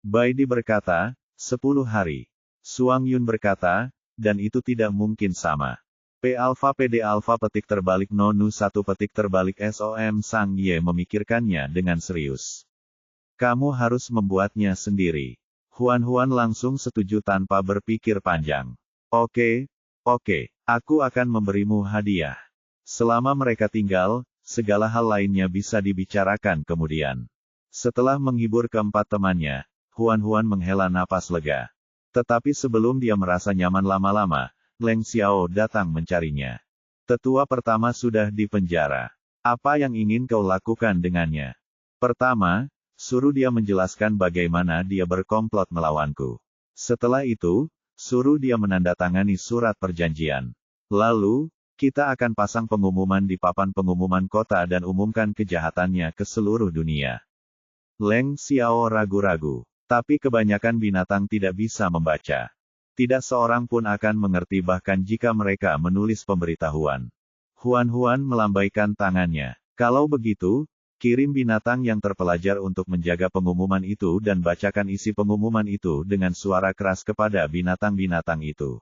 Bai Di berkata, 10 hari. Suang Yun berkata, dan itu tidak mungkin sama. P alpha PD alpha petik terbalik nonu 1 petik terbalik SOM Sang Ye memikirkannya dengan serius. Kamu harus membuatnya sendiri. Huan langsung setuju tanpa berpikir panjang. Oke, aku akan memberimu hadiah. Selama mereka tinggal, segala hal lainnya bisa dibicarakan kemudian. Setelah menghibur keempat temannya, Huan menghela napas lega. Tetapi sebelum dia merasa nyaman lama-lama, Leng Xiao datang mencarinya. Tetua pertama sudah di penjara. Apa yang ingin kau lakukan dengannya? Pertama, suruh dia menjelaskan bagaimana dia berkomplot melawanku. Setelah itu, suruh dia menandatangani surat perjanjian. Lalu, kita akan pasang pengumuman di papan pengumuman kota dan umumkan kejahatannya ke seluruh dunia. Leng Xiao ragu-ragu. Tapi kebanyakan binatang tidak bisa membaca. Tidak seorang pun akan mengerti bahkan jika mereka menulis pemberitahuan. Huan melambaikan tangannya. Kalau begitu, kirim binatang yang terpelajar untuk menjaga pengumuman itu dan bacakan isi pengumuman itu dengan suara keras kepada binatang-binatang itu.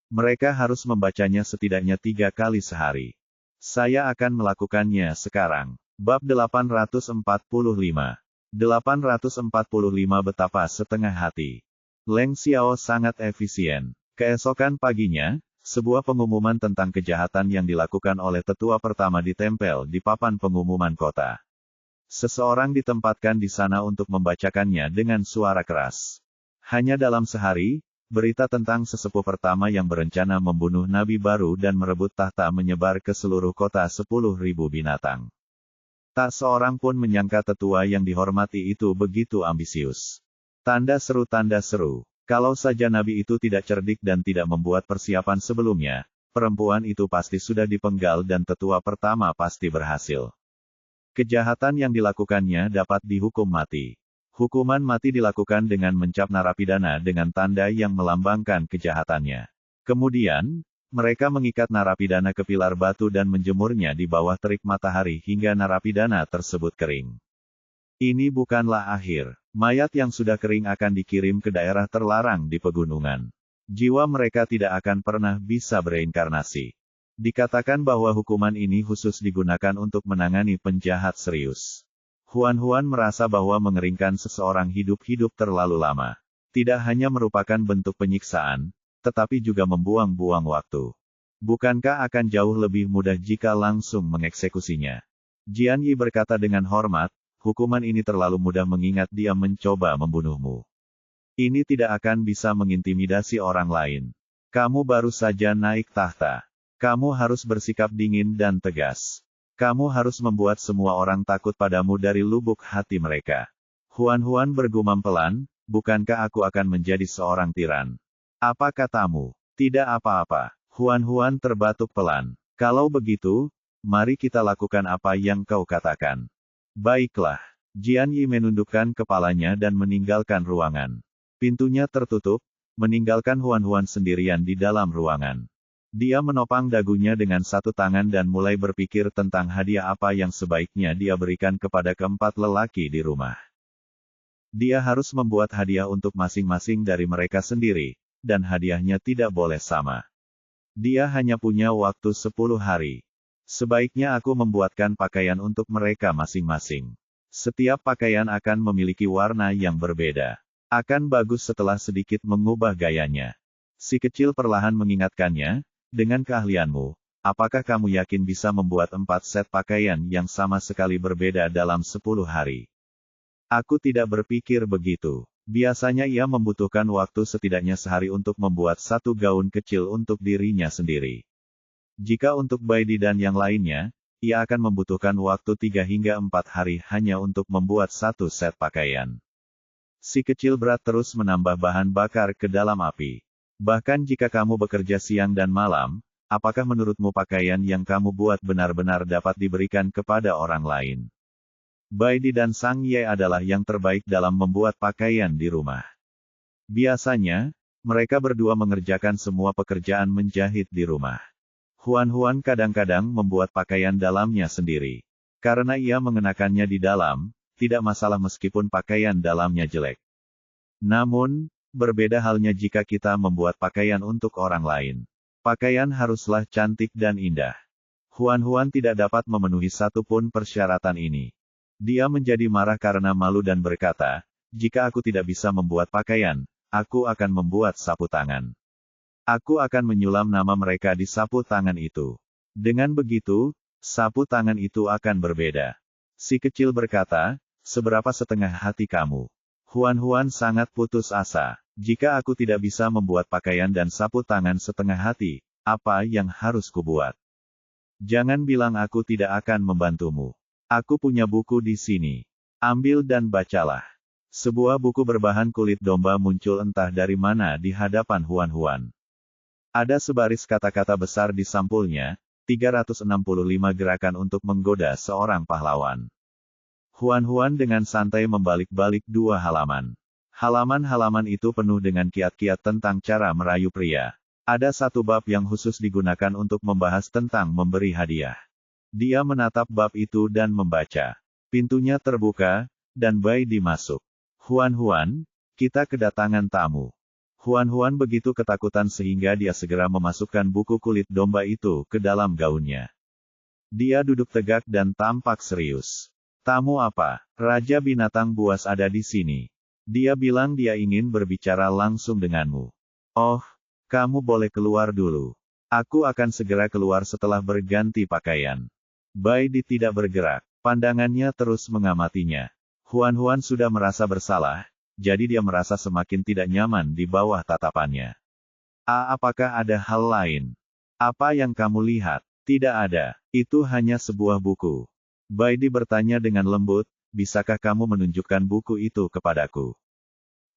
Mereka harus membacanya setidaknya 3 kali sehari. Saya akan melakukannya sekarang. Bab 845. 845 Betapa setengah hati. Leng Xiao sangat efisien. Keesokan paginya, sebuah pengumuman tentang kejahatan yang dilakukan oleh tetua pertama ditempel di papan pengumuman kota. Seseorang ditempatkan di sana untuk membacakannya dengan suara keras. Hanya dalam sehari, berita tentang sesepuh pertama yang berencana membunuh nabi baru dan merebut tahta menyebar ke seluruh kota 10.000 binatang. Tak seorang pun menyangka tetua yang dihormati itu begitu ambisius. Tanda seru. Kalau saja nabi itu tidak cerdik dan tidak membuat persiapan sebelumnya, perempuan itu pasti sudah dipenggal dan tetua pertama pasti berhasil. Kejahatan yang dilakukannya dapat dihukum mati. Hukuman mati dilakukan dengan mencap narapidana dengan tanda yang melambangkan kejahatannya. Kemudian, mereka mengikat narapidana ke pilar batu dan menjemurnya di bawah terik matahari hingga narapidana tersebut kering. Ini bukanlah akhir. Mayat yang sudah kering akan dikirim ke daerah terlarang di pegunungan. Jiwa mereka tidak akan pernah bisa bereinkarnasi. Dikatakan bahwa hukuman ini khusus digunakan untuk menangani penjahat serius. Huan merasa bahwa mengeringkan seseorang hidup terlalu lama. Tidak hanya merupakan bentuk penyiksaan, tetapi juga membuang-buang waktu. Bukankah akan jauh lebih mudah jika langsung mengeksekusinya? Jian Yi berkata dengan hormat, hukuman ini terlalu mudah mengingat dia mencoba membunuhmu. Ini tidak akan bisa mengintimidasi orang lain. Kamu baru saja naik tahta. Kamu harus bersikap dingin dan tegas. Kamu harus membuat semua orang takut padamu dari lubuk hati mereka. Huan bergumam pelan, bukankah aku akan menjadi seorang tiran? Apa katamu? Tidak apa-apa. Huan terbatuk pelan. Kalau begitu, mari kita lakukan apa yang kau katakan. Baiklah. Jian Yi menundukkan kepalanya dan meninggalkan ruangan. Pintunya tertutup, meninggalkan Huan sendirian di dalam ruangan. Dia menopang dagunya dengan satu tangan dan mulai berpikir tentang hadiah apa yang sebaiknya dia berikan kepada keempat lelaki di rumah. Dia harus membuat hadiah untuk masing-masing dari mereka sendiri, dan hadiahnya tidak boleh sama. Dia hanya punya waktu 10 hari. Sebaiknya aku membuatkan pakaian untuk mereka masing-masing. Setiap pakaian akan memiliki warna yang berbeda. Akan bagus setelah sedikit mengubah gayanya. Si kecil perlahan mengingatkannya, dengan keahlianmu, apakah kamu yakin bisa membuat 4 set pakaian yang sama sekali berbeda dalam 10 hari? Aku tidak berpikir begitu. Biasanya ia membutuhkan waktu setidaknya sehari untuk membuat satu gaun kecil untuk dirinya sendiri. Jika untuk Baidi dan yang lainnya, ia akan membutuhkan waktu 3 hingga 4 hari hanya untuk membuat satu set pakaian. Si kecil berat terus menambah bahan bakar ke dalam api. Bahkan jika kamu bekerja siang dan malam, apakah menurutmu pakaian yang kamu buat benar-benar dapat diberikan kepada orang lain? Baidi dan Sang Ye adalah yang terbaik dalam membuat pakaian di rumah. Biasanya, mereka berdua mengerjakan semua pekerjaan menjahit di rumah. Huan kadang-kadang membuat pakaian dalamnya sendiri. Karena ia mengenakannya di dalam, tidak masalah meskipun pakaian dalamnya jelek. Namun, Berbeda halnya jika kita membuat pakaian untuk orang lain. Pakaian haruslah cantik dan indah. Huan tidak dapat memenuhi satu pun persyaratan ini. Dia menjadi marah karena malu dan berkata, jika aku tidak bisa membuat pakaian, aku akan membuat sapu tangan. Aku akan menyulam nama mereka di sapu tangan itu. Dengan begitu, sapu tangan itu akan berbeda. Si kecil berkata, seberapa setengah hati kamu? Huan sangat putus asa. Jika aku tidak bisa membuat pakaian dan sapu tangan setengah hati, apa yang harus kubuat? Jangan bilang aku tidak akan membantumu. Aku punya buku di sini. Ambil dan bacalah. Sebuah buku berbahan kulit domba muncul entah dari mana di hadapan Huan. Ada sebaris kata-kata besar di sampulnya, 365 gerakan untuk menggoda seorang pahlawan. Huan dengan santai membalik-balik 2 halaman. Halaman-halaman itu penuh dengan kiat-kiat tentang cara merayu pria. Ada satu bab yang khusus digunakan untuk membahas tentang memberi hadiah. Dia menatap bab itu dan membaca. Pintunya terbuka, dan Bai Di masuk. Huan, kita kedatangan tamu. Huan begitu ketakutan sehingga dia segera memasukkan buku kulit domba itu ke dalam gaunnya. Dia duduk tegak dan tampak serius. Tamu apa? Raja binatang buas ada di sini. Dia bilang dia ingin berbicara langsung denganmu. Oh, kamu boleh keluar dulu. Aku akan segera keluar setelah berganti pakaian. Bai Di tidak bergerak. Pandangannya terus mengamatinya. Huan sudah merasa bersalah, jadi dia merasa semakin tidak nyaman di bawah tatapannya. Apakah ada hal lain? Apa yang kamu lihat? Tidak ada. Itu hanya sebuah buku. Bai Di bertanya dengan lembut, bisakah kamu menunjukkan buku itu kepadaku?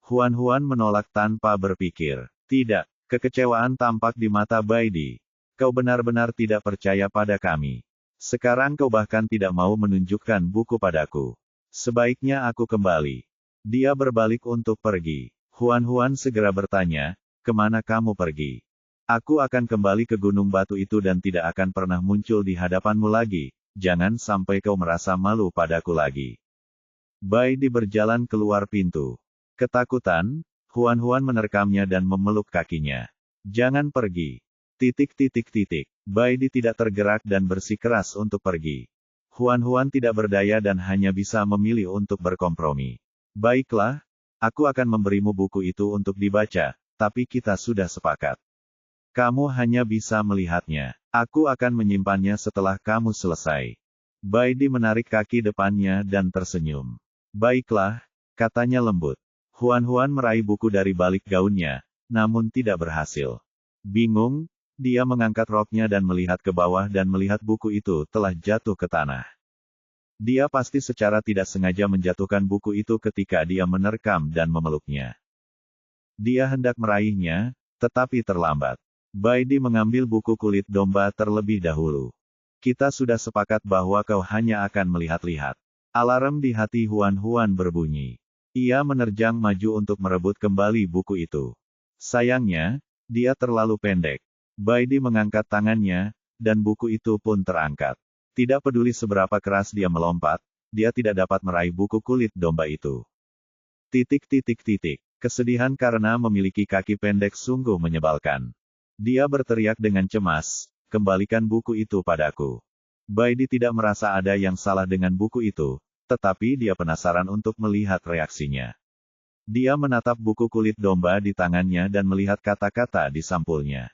Huan menolak tanpa berpikir. Tidak. Kekecewaan tampak di mata Bai Di. Kau benar-benar tidak percaya pada kami. Sekarang kau bahkan tidak mau menunjukkan buku padaku. Sebaiknya aku kembali. Dia berbalik untuk pergi. Huan segera bertanya, kemana kamu pergi? Aku akan kembali ke gunung batu itu dan tidak akan pernah muncul di hadapanmu lagi. Jangan sampai kau merasa malu padaku lagi. Bai Di berjalan keluar pintu. Ketakutan, Huan menerkamnya dan memeluk kakinya. Jangan pergi. Bai Di tidak tergerak dan bersikeras untuk pergi. Huan tidak berdaya dan hanya bisa memilih untuk berkompromi. Baiklah, aku akan memberimu buku itu untuk dibaca, tapi kita sudah sepakat. Kamu hanya bisa melihatnya. Aku akan menyimpannya setelah kamu selesai. Bai Di menarik kaki depannya dan tersenyum. Baiklah, katanya lembut. Huan meraih buku dari balik gaunnya, namun tidak berhasil. Bingung, dia mengangkat roknya dan melihat ke bawah dan melihat buku itu telah jatuh ke tanah. Dia pasti secara tidak sengaja menjatuhkan buku itu ketika dia menerkam dan memeluknya. Dia hendak meraihnya, tetapi terlambat. Bai Di mengambil buku kulit domba terlebih dahulu. Kita sudah sepakat bahwa kau hanya akan melihat-lihat. Alarm di hati Huan berbunyi. Ia menerjang maju untuk merebut kembali buku itu. Sayangnya, dia terlalu pendek. Bai Di mengangkat tangannya, dan buku itu pun terangkat. Tidak peduli seberapa keras dia melompat, dia tidak dapat meraih buku kulit domba itu. Kesedihan karena memiliki kaki pendek sungguh menyebalkan. Dia berteriak dengan cemas, kembalikan buku itu padaku. Bai Di tidak merasa ada yang salah dengan buku itu, tetapi dia penasaran untuk melihat reaksinya. Dia menatap buku kulit domba di tangannya dan melihat kata-kata di sampulnya.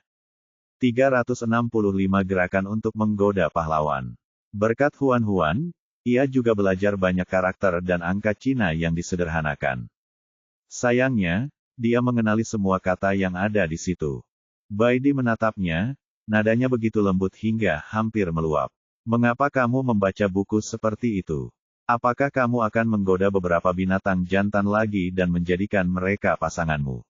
365 gerakan untuk menggoda pahlawan. Berkat Huan, ia juga belajar banyak karakter dan angka Cina yang disederhanakan. Sayangnya, dia mengenali semua kata yang ada di situ. Bai Di menatapnya, nadanya begitu lembut hingga hampir meluap. Mengapa kamu membaca buku seperti itu? Apakah kamu akan menggoda beberapa binatang jantan lagi dan menjadikan mereka pasanganmu?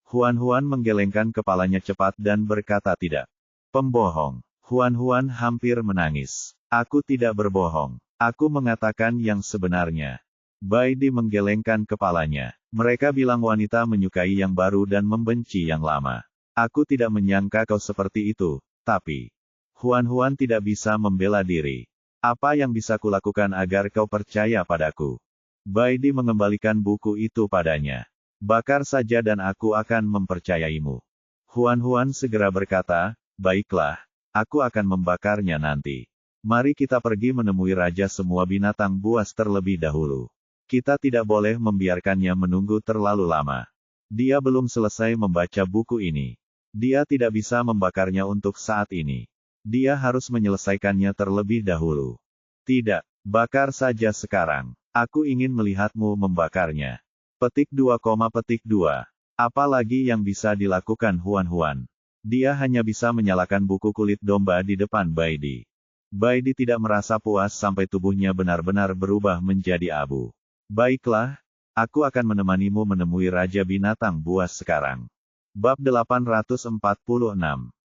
Huan menggelengkan kepalanya cepat dan berkata tidak. Pembohong. Huan hampir menangis. Aku tidak berbohong. Aku mengatakan yang sebenarnya. Bai Di menggelengkan kepalanya. Mereka bilang wanita menyukai yang baru dan membenci yang lama. Aku tidak menyangka kau seperti itu, tapi Huan tidak bisa membela diri. Apa yang bisa kulakukan agar kau percaya padaku? Bai Di mengembalikan buku itu padanya. Bakar saja dan aku akan mempercayaimu. Huan segera berkata, baiklah, aku akan membakarnya nanti. Mari kita pergi menemui Raja semua binatang buas terlebih dahulu. Kita tidak boleh membiarkannya menunggu terlalu lama. Dia belum selesai membaca buku ini. Dia tidak bisa membakarnya untuk saat ini. Dia harus menyelesaikannya terlebih dahulu. Tidak, bakar saja sekarang. Aku ingin melihatmu membakarnya. Petik 2, petik 2. Apa lagi yang bisa dilakukan Huan? Dia hanya bisa menyalakan buku kulit domba di depan Baidi. Baidi tidak merasa puas sampai tubuhnya benar-benar berubah menjadi abu. Baiklah, aku akan menemanimu menemui Raja Binatang Buas sekarang. Bab 846.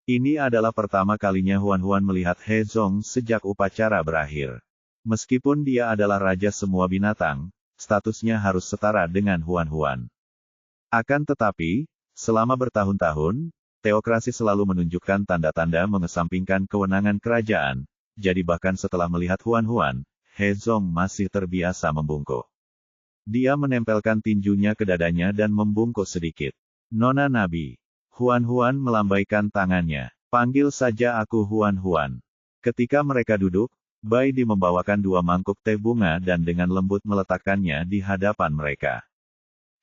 Ini adalah pertama kalinya Huan melihat He Zong sejak upacara berakhir. Meskipun dia adalah Raja semua binatang, statusnya harus setara dengan Huan. Akan tetapi, selama bertahun-tahun, teokrasi selalu menunjukkan tanda-tanda mengesampingkan kewenangan kerajaan, jadi bahkan setelah melihat Huan, He Zong masih terbiasa membungkuk. Dia menempelkan tinjunya ke dadanya dan membungkuk sedikit. Nona Nabi. Huan melambaikan tangannya. Panggil saja aku Huan. Ketika mereka duduk, Baidi membawakan 2 mangkuk teh bunga dan dengan lembut meletakkannya di hadapan mereka.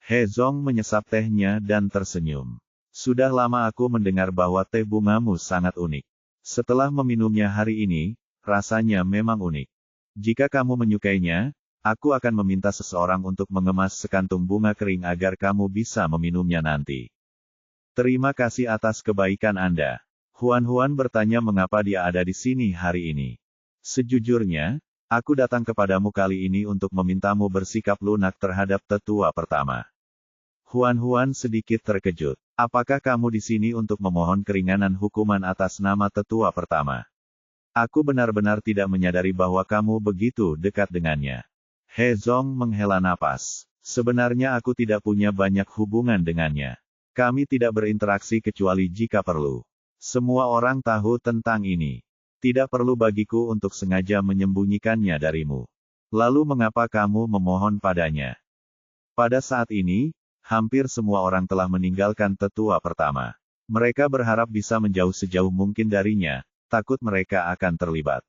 He Zong menyesap tehnya dan tersenyum. Sudah lama aku mendengar bahwa teh bungamu sangat unik. Setelah meminumnya hari ini, rasanya memang unik. Jika kamu menyukainya, aku akan meminta seseorang untuk mengemas sekantung bunga kering agar kamu bisa meminumnya nanti. Terima kasih atas kebaikan Anda. Huan bertanya mengapa dia ada di sini hari ini. Sejujurnya, aku datang kepadamu kali ini untuk memintamu bersikap lunak terhadap tetua pertama. Huan sedikit terkejut. Apakah kamu di sini untuk memohon keringanan hukuman atas nama tetua pertama? Aku benar-benar tidak menyadari bahwa kamu begitu dekat dengannya. He Zong menghela napas. Sebenarnya aku tidak punya banyak hubungan dengannya. Kami tidak berinteraksi kecuali jika perlu. Semua orang tahu tentang ini. Tidak perlu bagiku untuk sengaja menyembunyikannya darimu. Lalu mengapa kamu memohon padanya? Pada saat ini, hampir semua orang telah meninggalkan tetua pertama. Mereka berharap bisa menjauh sejauh mungkin darinya, takut mereka akan terlibat.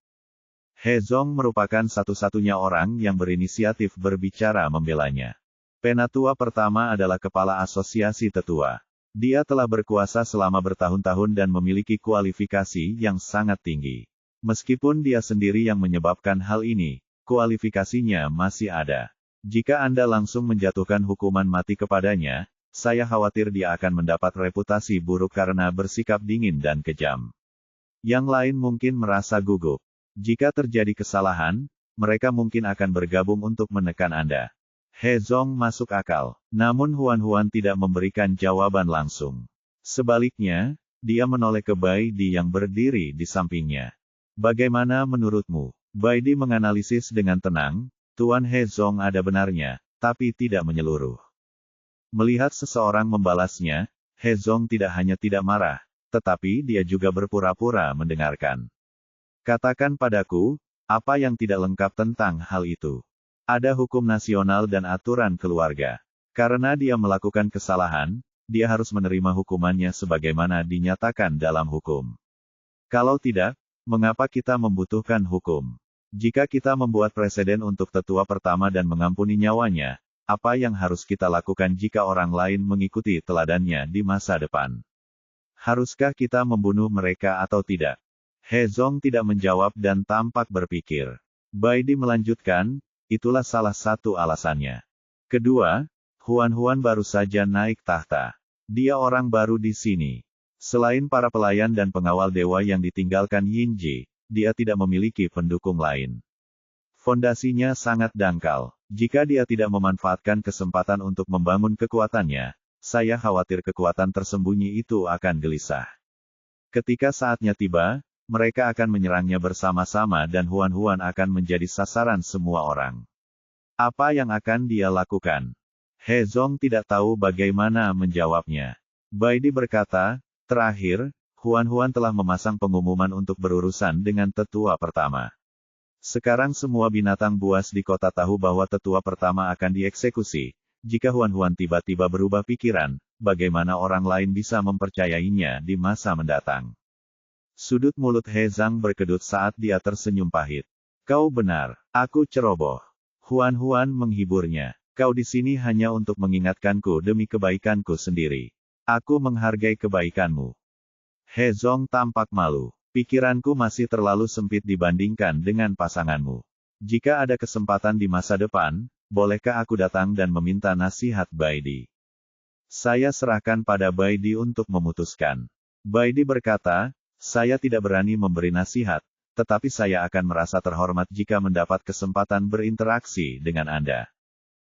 He Zong merupakan satu-satunya orang yang berinisiatif berbicara membelanya. Penatua pertama adalah kepala asosiasi tetua. Dia telah berkuasa selama bertahun-tahun dan memiliki kualifikasi yang sangat tinggi. Meskipun dia sendiri yang menyebabkan hal ini, kualifikasinya masih ada. Jika Anda langsung menjatuhkan hukuman mati kepadanya, saya khawatir dia akan mendapat reputasi buruk karena bersikap dingin dan kejam. Yang lain mungkin merasa gugup. Jika terjadi kesalahan, mereka mungkin akan bergabung untuk menekan Anda. He Zong masuk akal. Namun Huan tidak memberikan jawaban langsung. Sebaliknya, dia menoleh ke Baidi yang berdiri di sampingnya. Bagaimana menurutmu? Baidi menganalisis dengan tenang. Tuan He Zong ada benarnya, tapi tidak menyeluruh. Melihat seseorang membalasnya, He Zong tidak hanya tidak marah, tetapi dia juga berpura-pura mendengarkan. Katakan padaku, apa yang tidak lengkap tentang hal itu? Ada hukum nasional dan aturan keluarga. Karena dia melakukan kesalahan, dia harus menerima hukumannya sebagaimana dinyatakan dalam hukum. Kalau tidak, mengapa kita membutuhkan hukum? Jika kita membuat presiden untuk tetua pertama dan mengampuni nyawanya, apa yang harus kita lakukan jika orang lain mengikuti teladannya di masa depan? Haruskah kita membunuh mereka atau tidak? He Zong tidak menjawab dan tampak berpikir. Baidi melanjutkan, itulah salah satu alasannya. Kedua, Huan baru saja naik tahta. Dia orang baru di sini. Selain para pelayan dan pengawal dewa yang ditinggalkan Yinji, dia tidak memiliki pendukung lain. Fondasinya sangat dangkal. Jika dia tidak memanfaatkan kesempatan untuk membangun kekuatannya, saya khawatir kekuatan tersembunyi itu akan gelisah. Ketika saatnya tiba, mereka akan menyerangnya bersama-sama dan Huan akan menjadi sasaran semua orang. Apa yang akan dia lakukan? He Zong tidak tahu bagaimana menjawabnya. Baidi berkata, terakhir, Huan telah memasang pengumuman untuk berurusan dengan tetua pertama. Sekarang semua binatang buas di kota tahu bahwa tetua pertama akan dieksekusi, Jika Huan tiba-tiba berubah pikiran, bagaimana orang lain bisa mempercayainya di masa mendatang? Sudut mulut He Zhang berkedut saat dia tersenyum pahit. Kau benar, aku ceroboh. Huan menghiburnya. Kau di sini hanya untuk mengingatkanku demi kebaikanku sendiri. Aku menghargai kebaikanmu. He Zhong tampak malu. Pikiranku masih terlalu sempit dibandingkan dengan pasanganmu. Jika ada kesempatan di masa depan, bolehkah aku datang dan meminta nasihat Baidi? Saya serahkan pada Baidi untuk memutuskan. Baidi berkata, saya tidak berani memberi nasihat, tetapi saya akan merasa terhormat jika mendapat kesempatan berinteraksi dengan Anda.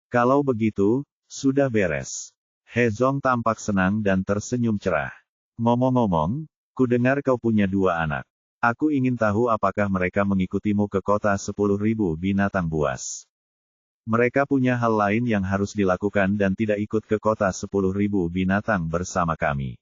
Kalau begitu, sudah beres. He Zhong tampak senang dan tersenyum cerah. Ngomong-ngomong, ku dengar kau punya 2 anak. Aku ingin tahu apakah mereka mengikutimu ke kota 10.000 binatang buas. Mereka punya hal lain yang harus dilakukan dan tidak ikut ke kota 10.000 binatang bersama kami.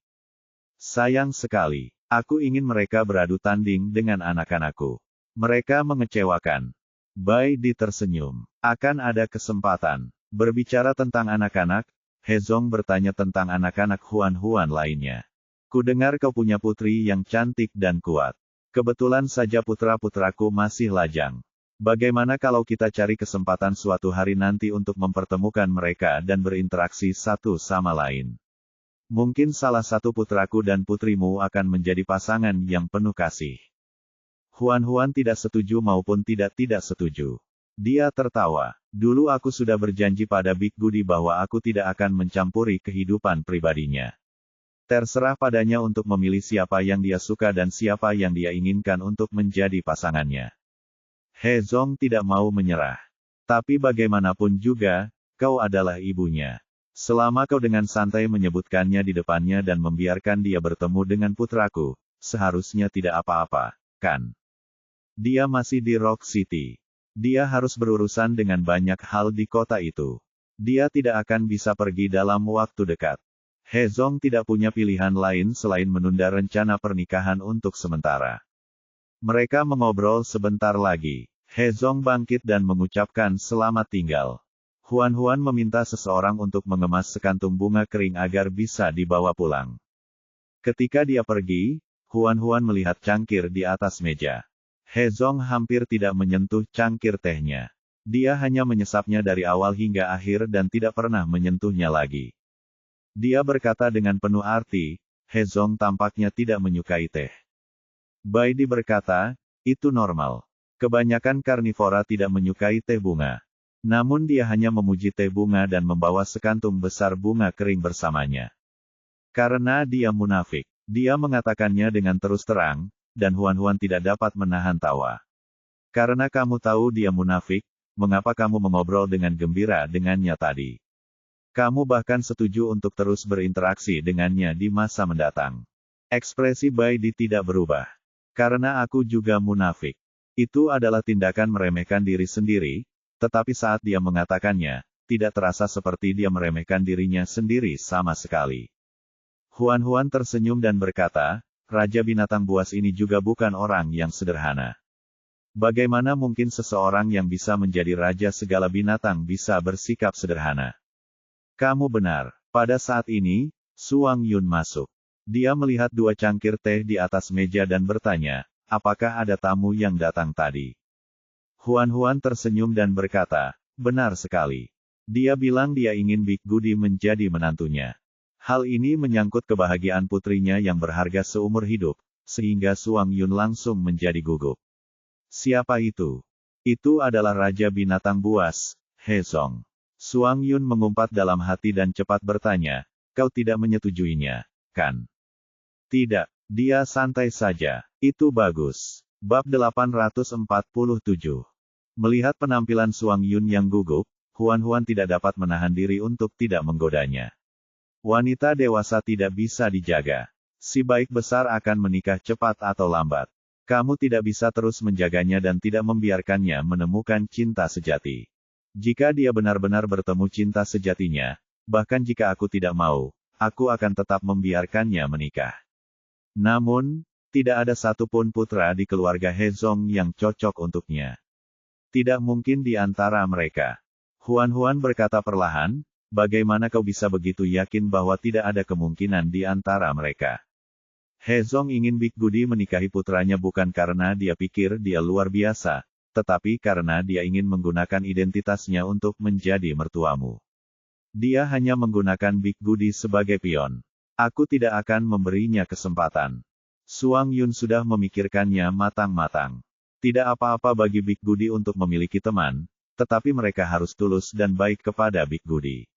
Sayang sekali, aku ingin mereka beradu tanding dengan anak-anakku. Mereka mengecewakan. Baidi tersenyum. Akan ada kesempatan. Berbicara tentang anak-anak, He Zhong bertanya tentang anak-anak Huan lainnya. Ku dengar kau punya putri yang cantik dan kuat. Kebetulan saja putra-putraku masih lajang. Bagaimana kalau kita cari kesempatan suatu hari nanti untuk mempertemukan mereka dan berinteraksi satu sama lain? Mungkin salah satu putraku dan putrimu akan menjadi pasangan yang penuh kasih. Huan tidak setuju maupun tidak setuju. Dia tertawa. Dulu aku sudah berjanji pada Big Goody bahwa aku tidak akan mencampuri kehidupan pribadinya. Terserah padanya untuk memilih siapa yang dia suka dan siapa yang dia inginkan untuk menjadi pasangannya. He Zhong tidak mau menyerah. Tapi bagaimanapun juga, kau adalah ibunya. Selama kau dengan santai menyebutkannya di depannya dan membiarkan dia bertemu dengan putraku, seharusnya tidak apa-apa, kan? Dia masih di Rock City. Dia harus berurusan dengan banyak hal di kota itu. Dia tidak akan bisa pergi dalam waktu dekat. He Zhong tidak punya pilihan lain selain menunda rencana pernikahan untuk sementara. Mereka mengobrol sebentar lagi. He Zhong bangkit dan mengucapkan selamat tinggal. Huan meminta seseorang untuk mengemas sekantung bunga kering agar bisa dibawa pulang. Ketika dia pergi, Huan melihat cangkir di atas meja. He Zhong hampir tidak menyentuh cangkir tehnya. Dia hanya menyesapnya dari awal hingga akhir dan tidak pernah menyentuhnya lagi. Dia berkata dengan penuh arti, He Zhong tampaknya tidak menyukai teh. Baidi berkata, itu normal. Kebanyakan karnivora tidak menyukai teh bunga. Namun dia hanya memuji teh bunga dan membawa sekantung besar bunga kering bersamanya. Karena dia munafik. Dia mengatakannya dengan terus terang, dan Huan tidak dapat menahan tawa. Karena kamu tahu dia munafik, mengapa kamu mengobrol dengan gembira dengannya tadi? Kamu bahkan setuju untuk terus berinteraksi dengannya di masa mendatang. Ekspresi Baidi tidak berubah. Karena aku juga munafik. Itu adalah tindakan meremehkan diri sendiri, tetapi saat dia mengatakannya, tidak terasa seperti dia meremehkan dirinya sendiri sama sekali. Huan tersenyum dan berkata, Raja binatang buas ini juga bukan orang yang sederhana. Bagaimana mungkin seseorang yang bisa menjadi raja segala binatang bisa bersikap sederhana? Kamu benar. Pada saat ini, Suang Yun masuk. Dia melihat 2 cangkir teh di atas meja dan bertanya, apakah ada tamu yang datang tadi? Huan tersenyum dan berkata, benar sekali. Dia bilang dia ingin Big Goody menjadi menantunya. Hal ini menyangkut kebahagiaan putrinya yang berharga seumur hidup, sehingga Suang Yun langsung menjadi gugup. Siapa itu? Itu adalah Raja Binatang Buas, He Zhong. Suang Yun mengumpat dalam hati dan cepat bertanya, kau tidak menyetujuinya, kan? Tidak, dia santai saja. Itu bagus. Bab 847. Melihat penampilan Suang Yun yang gugup, Huan tidak dapat menahan diri untuk tidak menggodanya. Wanita dewasa tidak bisa dijaga. Si baik besar akan menikah cepat atau lambat. Kamu tidak bisa terus menjaganya dan tidak membiarkannya menemukan cinta sejati. Jika dia benar-benar bertemu cinta sejatinya, bahkan jika aku tidak mau, aku akan tetap membiarkannya menikah. Namun, tidak ada satupun putra di keluarga He Zhong yang cocok untuknya. Tidak mungkin di antara mereka. Huan berkata perlahan, bagaimana kau bisa begitu yakin bahwa tidak ada kemungkinan di antara mereka? He Zong ingin Big Goody menikahi putranya bukan karena dia pikir dia luar biasa, tetapi karena dia ingin menggunakan identitasnya untuk menjadi mertuamu. Dia hanya menggunakan Big Goody sebagai pion. Aku tidak akan memberinya kesempatan. Suang Yun sudah memikirkannya matang-matang. Tidak apa-apa bagi Big Goody untuk memiliki teman, tetapi mereka harus tulus dan baik kepada Big Goody.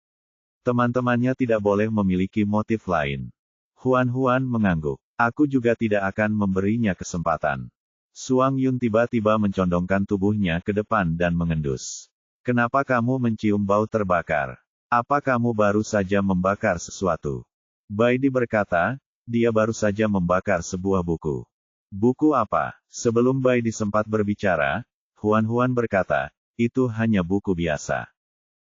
Teman-temannya tidak boleh memiliki motif lain. Huan mengangguk. Aku juga tidak akan memberinya kesempatan. Suang Yun tiba-tiba mencondongkan tubuhnya ke depan dan mengendus. Kenapa kamu mencium bau terbakar? Apa kamu baru saja membakar sesuatu? Baidi berkata, dia baru saja membakar sebuah buku. Buku apa? Sebelum Baidi sempat berbicara, Huan berkata, itu hanya buku biasa.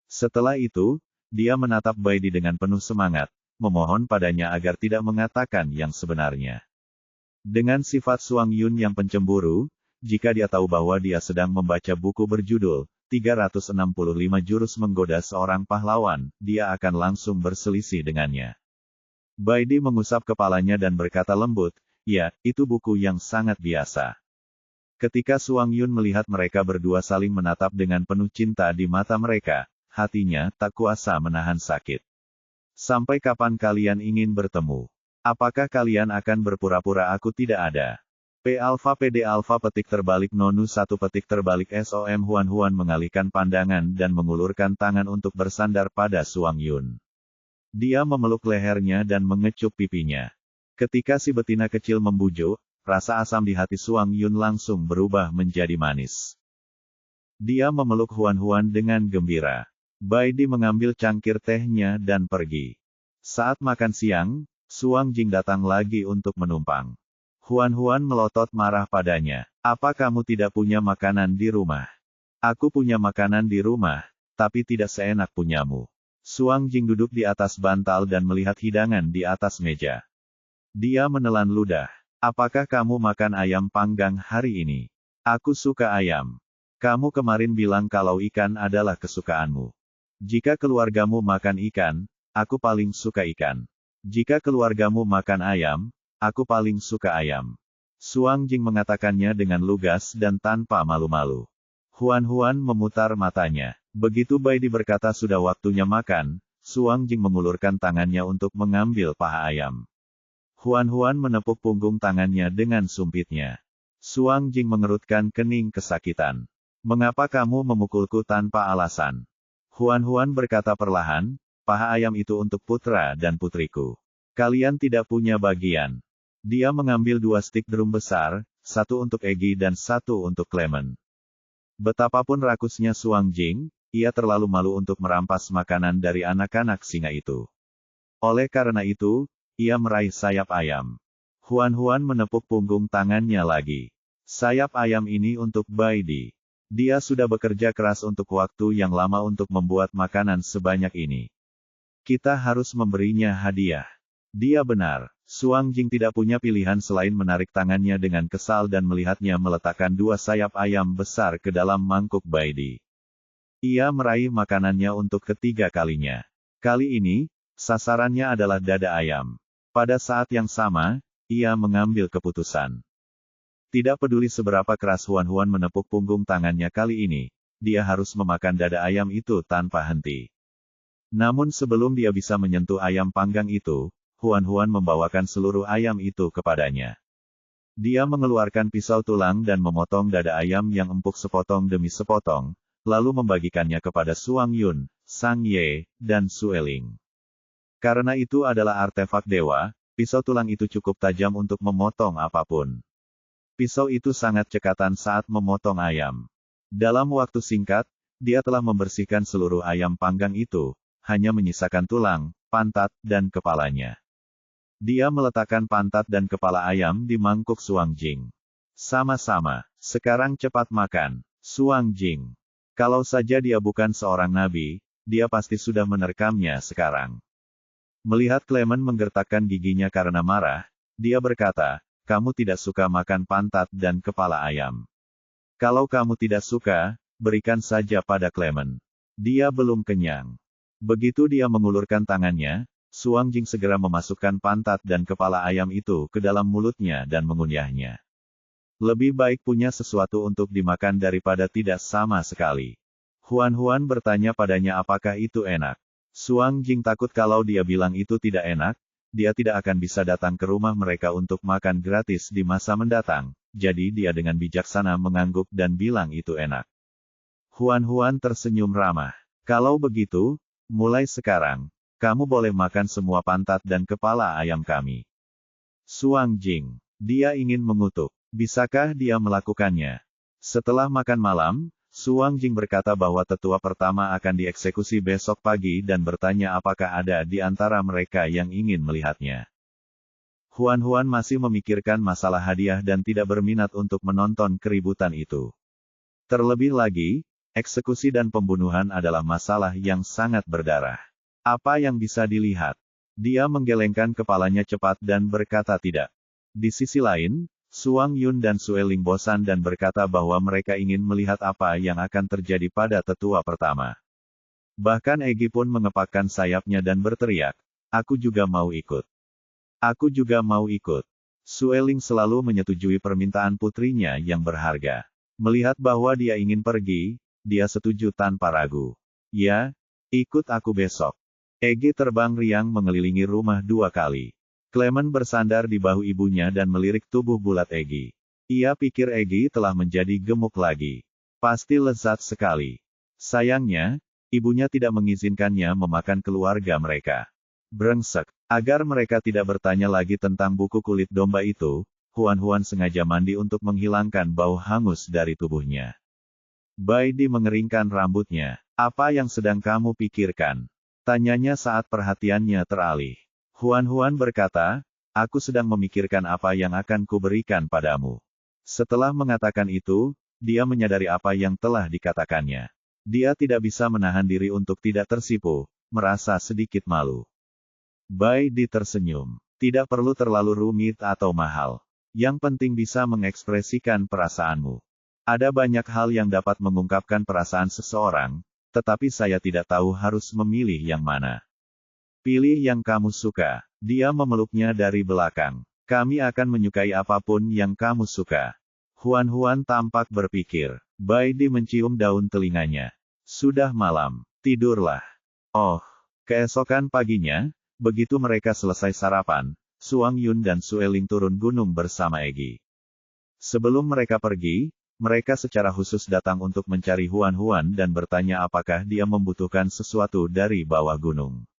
Setelah itu, dia menatap Baidi dengan penuh semangat, memohon padanya agar tidak mengatakan yang sebenarnya. Dengan sifat Suang Yun yang pencemburu, jika dia tahu bahwa dia sedang membaca buku berjudul 365 Jurus Menggoda Seorang Pahlawan, dia akan langsung berselisih dengannya. Baidi mengusap kepalanya dan berkata lembut, ya, itu buku yang sangat biasa. Ketika Suang Yun melihat mereka berdua saling menatap dengan penuh cinta di mata mereka, hatinya tak kuasa menahan sakit. Sampai kapan kalian ingin bertemu? Apakah kalian akan berpura-pura aku tidak ada? P Alpha PD Alpha petik terbalik Nonu 1 petik terbalik SOM Huan mengalihkan pandangan dan mengulurkan tangan untuk bersandar pada Suang Yun. Dia memeluk lehernya dan mengecup pipinya. Ketika si betina kecil membujuk, rasa asam di hati Suang Yun langsung berubah menjadi manis. Dia memeluk Huan dengan gembira. Baidi mengambil cangkir tehnya dan pergi. Saat makan siang, Suang Jing datang lagi untuk menumpang. Huan melotot marah padanya. Apa kamu tidak punya makanan di rumah? Aku punya makanan di rumah, tapi tidak seenak punyamu. Suang Jing duduk di atas bantal dan melihat hidangan di atas meja. Dia menelan ludah. Apakah kamu makan ayam panggang hari ini? Aku suka ayam. Kamu kemarin bilang kalau ikan adalah kesukaanmu. Jika keluargamu makan ikan, aku paling suka ikan. Jika keluargamu makan ayam, aku paling suka ayam. Suang Jing mengatakannya dengan lugas dan tanpa malu-malu. Huan memutar matanya. Begitu Baidi berkata sudah waktunya makan, Suang Jing mengulurkan tangannya untuk mengambil paha ayam. Huan menepuk punggung tangannya dengan sumpitnya. Suang Jing mengerutkan kening kesakitan. Mengapa kamu memukulku tanpa alasan? Huan berkata perlahan, paha ayam itu untuk putra dan putriku. Kalian tidak punya bagian. Dia mengambil 2 stik drum besar, 1 untuk Egi dan 1 untuk Clement. Betapapun rakusnya Suang Jing, ia terlalu malu untuk merampas makanan dari anak-anak singa itu. Oleh karena itu, ia meraih sayap ayam. Huan menepuk punggung tangannya lagi. Sayap ayam ini untuk Baidi. Dia sudah bekerja keras untuk waktu yang lama untuk membuat makanan sebanyak ini. Kita harus memberinya hadiah. Dia benar. Suang Jing tidak punya pilihan selain menarik tangannya dengan kesal dan melihatnya meletakkan 2 sayap ayam besar ke dalam mangkuk Baidi. Ia meraih makanannya untuk ketiga kalinya. Kali ini, sasarannya adalah dada ayam. Pada saat yang sama, ia mengambil keputusan. Tidak peduli seberapa keras Huan menepuk punggung tangannya kali ini, dia harus memakan dada ayam itu tanpa henti. Namun sebelum dia bisa menyentuh ayam panggang itu, Huan membawakan seluruh ayam itu kepadanya. Dia mengeluarkan pisau tulang dan memotong dada ayam yang empuk sepotong demi sepotong, lalu membagikannya kepada Suang Yun, Sang Ye, dan Sueling. Karena itu adalah artefak dewa, pisau tulang itu cukup tajam untuk memotong apapun. Pisau itu sangat cekatan saat memotong ayam. Dalam waktu singkat, dia telah membersihkan seluruh ayam panggang itu, hanya menyisakan tulang, pantat, dan kepalanya. Dia meletakkan pantat dan kepala ayam di mangkuk Suang Jing. Sama-sama, sekarang cepat makan, Suang Jing. Kalau saja dia bukan seorang nabi, dia pasti sudah menerkamnya sekarang. Melihat Clement menggertakkan giginya karena marah, dia berkata, kamu tidak suka makan pantat dan kepala ayam. Kalau kamu tidak suka, berikan saja pada Clement. Dia belum kenyang. Begitu dia mengulurkan tangannya, Suang Jing segera memasukkan pantat dan kepala ayam itu ke dalam mulutnya dan mengunyahnya. Lebih baik punya sesuatu untuk dimakan daripada tidak sama sekali. Huan bertanya padanya apakah itu enak. Suang Jing takut kalau dia bilang itu tidak enak, dia tidak akan bisa datang ke rumah mereka untuk makan gratis di masa mendatang, jadi dia dengan bijaksana mengangguk dan bilang itu enak. Huan tersenyum ramah. Kalau begitu, mulai sekarang, kamu boleh makan semua pantat dan kepala ayam kami. Suang Jing, dia ingin mengutuk. Bisakah dia melakukannya? Setelah makan malam, Suang Jing berkata bahwa tetua pertama akan dieksekusi besok pagi dan bertanya apakah ada di antara mereka yang ingin melihatnya. Huan masih memikirkan masalah hadiah dan tidak berminat untuk menonton keributan itu. Terlebih lagi, eksekusi dan pembunuhan adalah masalah yang sangat berdarah. Apa yang bisa dilihat? Dia menggelengkan kepalanya cepat dan berkata tidak. Di sisi lain, Suang Yun dan Sueling bosan dan berkata bahwa mereka ingin melihat apa yang akan terjadi pada tetua pertama. Bahkan Egi pun mengepakkan sayapnya dan berteriak, "Aku juga mau ikut. Aku juga mau ikut." Sueling selalu menyetujui permintaan putrinya yang berharga. Melihat bahwa dia ingin pergi, dia setuju tanpa ragu. "Ya, ikut aku besok." Egi terbang riang mengelilingi rumah 2 kali. Clement bersandar di bahu ibunya dan melirik tubuh bulat Egi. Ia pikir Egi telah menjadi gemuk lagi. Pasti lezat sekali. Sayangnya, ibunya tidak mengizinkannya memakan keluarga mereka. Brengsek. Agar mereka tidak bertanya lagi tentang buku kulit domba itu, Huan sengaja mandi untuk menghilangkan bau hangus dari tubuhnya. Bai Di mengeringkan rambutnya. "Apa yang sedang kamu pikirkan?" tanyanya saat perhatiannya teralih. Huan berkata, "Aku sedang memikirkan apa yang akan kuberikan padamu." Setelah mengatakan itu, dia menyadari apa yang telah dikatakannya. Dia tidak bisa menahan diri untuk tidak tersipu, merasa sedikit malu. Bai Di tersenyum. "Tidak perlu terlalu rumit atau mahal. Yang penting bisa mengekspresikan perasaanmu. Ada banyak hal yang dapat mengungkapkan perasaan seseorang, tetapi saya tidak tahu harus memilih yang mana. Pilih yang kamu suka." Dia memeluknya dari belakang. "Kami akan menyukai apapun yang kamu suka." Huan tampak berpikir. Bai Di mencium daun telinganya. "Sudah malam. Tidurlah." Oh, keesokan paginya, begitu mereka selesai sarapan, Suang Yun dan Sueling turun gunung bersama Egi. Sebelum mereka pergi, mereka secara khusus datang untuk mencari Huan dan bertanya apakah dia membutuhkan sesuatu dari bawah gunung.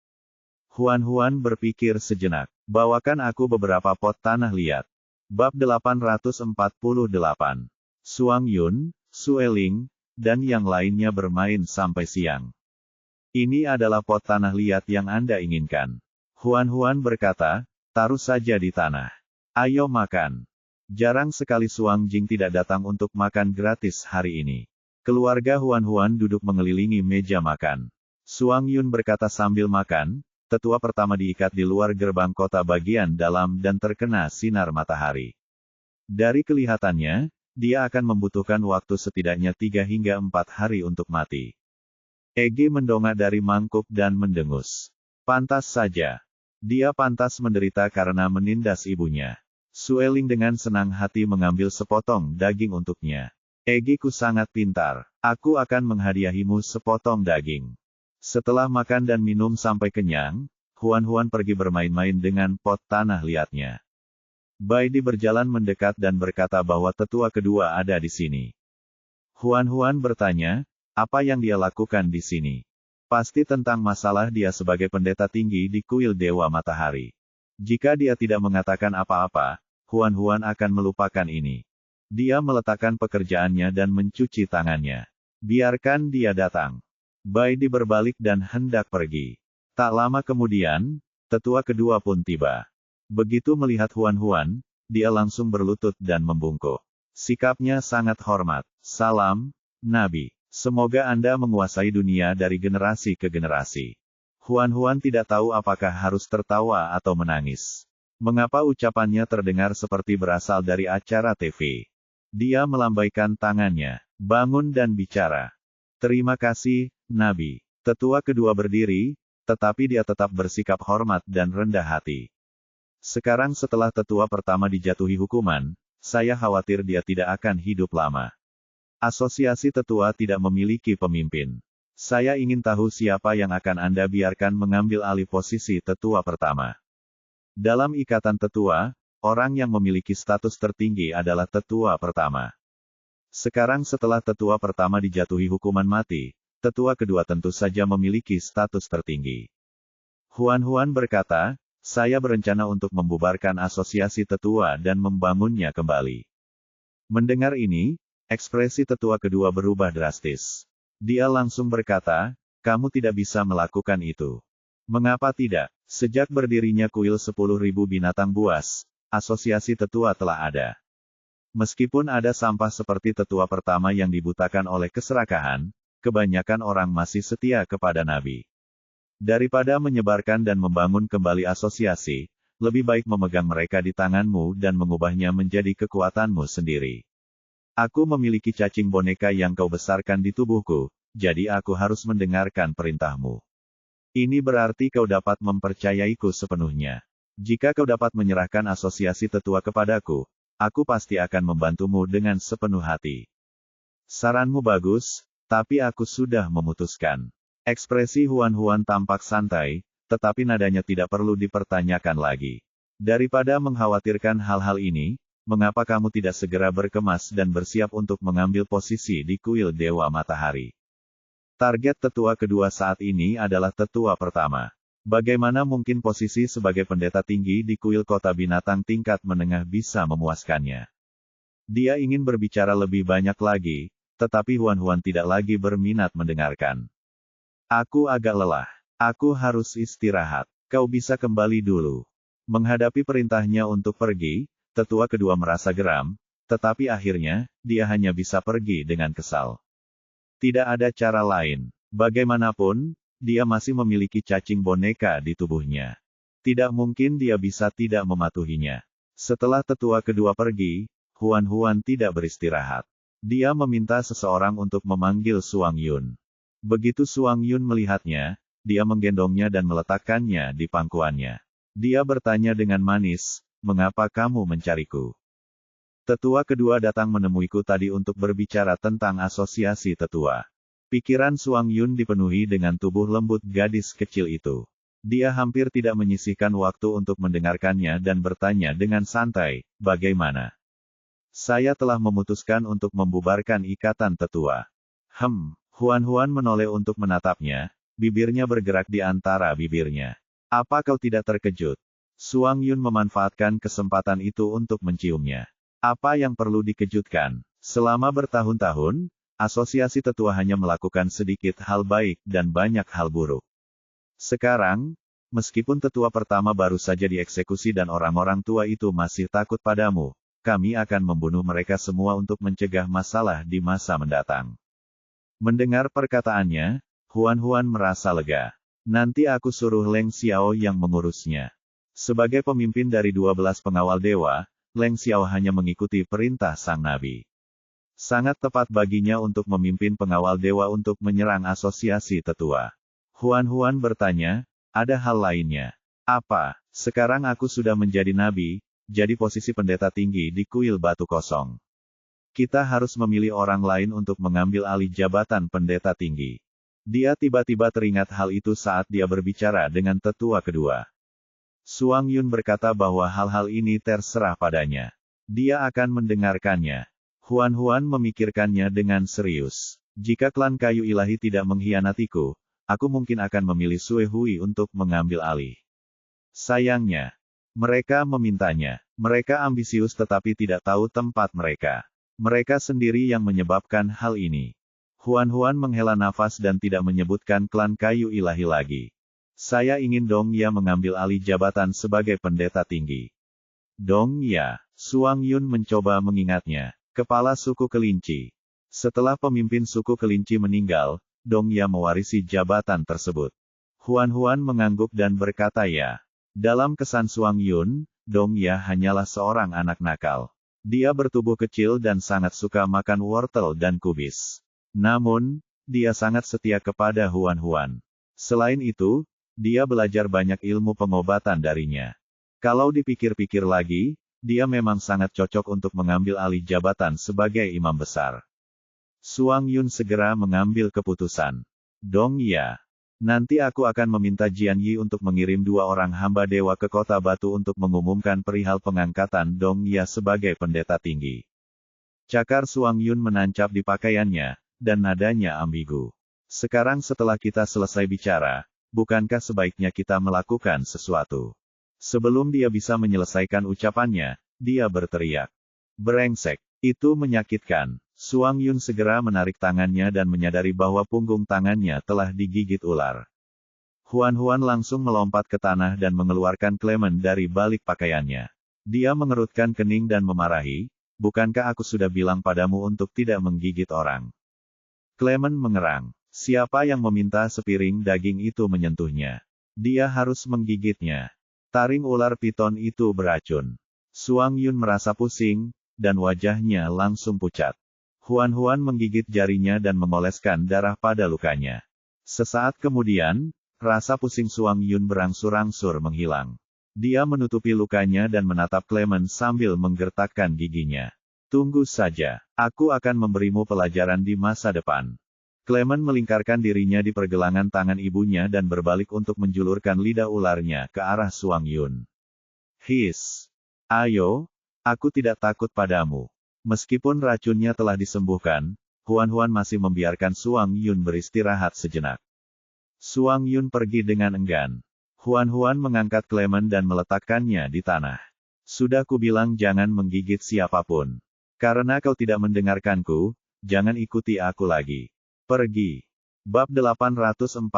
Huan berpikir sejenak. "Bawakan aku beberapa pot tanah liat." Bab 848. Suang Yun, Sueling, dan yang lainnya bermain sampai siang. "Ini adalah pot tanah liat yang Anda inginkan." Huan berkata, "Taruh saja di tanah. Ayo makan." Jarang sekali Suang Jing tidak datang untuk makan gratis hari ini. Keluarga Huan duduk mengelilingi meja makan. Suang Yun berkata sambil makan, "Tetua pertama diikat di luar gerbang kota bagian dalam dan terkena sinar matahari. Dari kelihatannya, dia akan membutuhkan waktu setidaknya 3 hingga 4 hari untuk mati." Egi mendongak dari mangkuk dan mendengus. Pantas saja. Dia pantas menderita karena menindas ibunya. Sueling dengan senang hati mengambil sepotong daging untuknya. "Egiku sangat pintar. Aku akan menghadiahimu sepotong daging." Setelah makan dan minum sampai kenyang, Huan pergi bermain-main dengan pot tanah liatnya. Bai Di berjalan mendekat dan berkata bahwa tetua kedua ada di sini. Huan bertanya, apa yang dia lakukan di sini? Pasti tentang masalah dia sebagai pendeta tinggi di kuil Dewa Matahari. Jika dia tidak mengatakan apa-apa, Huan akan melupakan ini. Dia meletakkan pekerjaannya dan mencuci tangannya. Biarkan dia datang. Bai Di berbalik dan hendak pergi. Tak lama kemudian, tetua kedua pun tiba. Begitu melihat Huan, dia langsung berlutut dan membungkuk. Sikapnya sangat hormat. "Salam, Nabi. Semoga Anda menguasai dunia dari generasi ke generasi." Huan tidak tahu apakah harus tertawa atau menangis. Mengapa ucapannya terdengar seperti berasal dari acara TV? Dia melambaikan tangannya, bangun dan bicara. "Terima kasih, Nabi." Tetua kedua berdiri, tetapi dia tetap bersikap hormat dan rendah hati. Sekarang setelah tetua pertama dijatuhi hukuman, saya khawatir dia tidak akan hidup lama. Asosiasi tetua tidak memiliki pemimpin. Saya ingin tahu siapa yang akan Anda biarkan mengambil alih posisi tetua pertama. Dalam ikatan tetua, orang yang memiliki status tertinggi adalah tetua pertama. Sekarang setelah tetua pertama dijatuhi hukuman mati, tetua kedua tentu saja memiliki status tertinggi. Huan berkata, saya berencana untuk membubarkan asosiasi tetua dan membangunnya kembali. Mendengar ini, ekspresi tetua kedua berubah drastis. Dia langsung berkata, kamu tidak bisa melakukan itu. Mengapa tidak? Sejak berdirinya kuil 10.000 binatang buas, asosiasi tetua telah ada. Meskipun ada sampah seperti tetua pertama yang dibutakan oleh keserakahan, kebanyakan orang masih setia kepada Nabi. Daripada menyebarkan dan membangun kembali asosiasi, lebih baik memegang mereka di tanganmu dan mengubahnya menjadi kekuatanmu sendiri. Aku memiliki cacing boneka yang kau besarkan di tubuhku, jadi aku harus mendengarkan perintahmu. Ini berarti kau dapat mempercayaiku sepenuhnya. Jika kau dapat menyerahkan asosiasi tetua kepadaku, aku pasti akan membantumu dengan sepenuh hati. Saranmu bagus, tapi aku sudah memutuskan. Ekspresi Huan tampak santai, tetapi nadanya tidak perlu dipertanyakan lagi. Daripada mengkhawatirkan hal-hal ini, mengapa kamu tidak segera berkemas dan bersiap untuk mengambil posisi di kuil Dewa Matahari? Target tetua kedua saat ini adalah tetua pertama. Bagaimana mungkin posisi sebagai pendeta tinggi di kuil kota binatang tingkat menengah bisa memuaskannya? Dia ingin berbicara lebih banyak lagi, tetapi Huan tidak lagi berminat mendengarkan. Aku agak lelah. Aku harus istirahat. Kau bisa kembali dulu. Menghadapi perintahnya untuk pergi, tetua kedua merasa geram, tetapi akhirnya, dia hanya bisa pergi dengan kesal. Tidak ada cara lain. Bagaimanapun, dia masih memiliki cacing boneka di tubuhnya. Tidak mungkin dia bisa tidak mematuhinya. Setelah tetua kedua pergi, Huan tidak beristirahat. Dia meminta seseorang untuk memanggil Suang Yun. Begitu Suang Yun melihatnya, dia menggendongnya dan meletakkannya di pangkuannya. Dia bertanya dengan manis, mengapa kamu mencariku? Tetua kedua datang menemuiku tadi untuk berbicara tentang asosiasi tetua. Pikiran Suang Yun dipenuhi dengan tubuh lembut gadis kecil itu. Dia hampir tidak menyisihkan waktu untuk mendengarkannya dan bertanya dengan santai, bagaimana? Saya telah memutuskan untuk membubarkan ikatan tetua. Huan menoleh untuk menatapnya, bibirnya bergerak di antara bibirnya. Apa kau tidak terkejut? Suang Yun memanfaatkan kesempatan itu untuk menciumnya. Apa yang perlu dikejutkan? Selama bertahun-tahun, asosiasi tetua hanya melakukan sedikit hal baik dan banyak hal buruk. Sekarang, meskipun tetua pertama baru saja dieksekusi dan orang-orang tua itu masih takut padamu, kami akan membunuh mereka semua untuk mencegah masalah di masa mendatang. Mendengar perkataannya, Huan merasa lega. Nanti aku suruh Leng Xiao yang mengurusnya. Sebagai pemimpin dari 12 pengawal dewa, Leng Xiao hanya mengikuti perintah sang nabi. Sangat tepat baginya untuk memimpin pengawal dewa untuk menyerang asosiasi tetua. Huan bertanya, ada hal lainnya. Apa? Sekarang aku sudah menjadi nabi, jadi posisi pendeta tinggi di kuil batu kosong. Kita harus memilih orang lain untuk mengambil alih jabatan pendeta tinggi. Dia tiba-tiba teringat hal itu saat dia berbicara dengan tetua kedua. Suang Yun berkata bahwa hal-hal ini terserah padanya. Dia akan mendengarkannya. Huan memikirkannya dengan serius. Jika klan kayu ilahi tidak mengkhianatiku, aku mungkin akan memilih Sue Hui untuk mengambil alih. Sayangnya, mereka memintanya. Mereka ambisius tetapi tidak tahu tempat mereka. Mereka sendiri yang menyebabkan hal ini. Huan menghela nafas dan tidak menyebutkan klan kayu ilahi lagi. Saya ingin Dong Ya mengambil alih jabatan sebagai pendeta tinggi. Dong Ya, Suang Yun mencoba mengingatnya. Kepala suku kelinci. Setelah pemimpin suku kelinci meninggal, Dong Ya mewarisi jabatan tersebut. Huan mengangguk dan berkata ya. Dalam kesan Suang Yun, Dong Ya hanyalah seorang anak nakal. Dia bertubuh kecil dan sangat suka makan wortel dan kubis. Namun, dia sangat setia kepada Huan Huan. Selain itu, dia belajar banyak ilmu pengobatan darinya. Kalau dipikir-pikir lagi, dia memang sangat cocok untuk mengambil alih jabatan sebagai imam besar. Suang Yun segera mengambil keputusan. Dong ya. Nanti aku akan meminta Jian Yi untuk mengirim 2 orang hamba dewa ke kota batu untuk mengumumkan perihal pengangkatan Dong Ya sebagai pendeta tinggi. Cakar Suang Yun menancap di pakaiannya, dan nadanya ambigu. Sekarang setelah kita selesai bicara, bukankah sebaiknya kita melakukan sesuatu? Sebelum dia bisa menyelesaikan ucapannya, dia berteriak. Brengsek, itu menyakitkan. Suang Yun segera menarik tangannya dan menyadari bahwa punggung tangannya telah digigit ular. Huan Huan langsung melompat ke tanah dan mengeluarkan Clement dari balik pakaiannya. Dia mengerutkan kening dan memarahi, bukankah aku sudah bilang padamu untuk tidak menggigit orang? Clement mengerang. Siapa yang meminta sepiring daging itu menyentuhnya? Dia harus menggigitnya. Taring ular piton itu beracun. Suang Yun merasa pusing, dan wajahnya langsung pucat. Huan Huan menggigit jarinya dan mengoleskan darah pada lukanya. Sesaat kemudian, rasa pusing Suang Yun berangsur-angsur menghilang. Dia menutupi lukanya dan menatap Clement sambil menggertakkan giginya. Tunggu saja, aku akan memberimu pelajaran di masa depan. Clement melingkarkan dirinya di pergelangan tangan ibunya dan berbalik untuk menjulurkan lidah ularnya ke arah Suang Yun. His. Ayo, aku tidak takut padamu. Meskipun racunnya telah disembuhkan, Huan Huan masih membiarkan Suang Yun beristirahat sejenak. Suang Yun pergi dengan enggan. Huan Huan mengangkat Clement dan meletakkannya di tanah. Sudah kubilang jangan menggigit siapapun. Karena kau tidak mendengarkanku, jangan ikuti aku lagi. Pergi. Bab 849.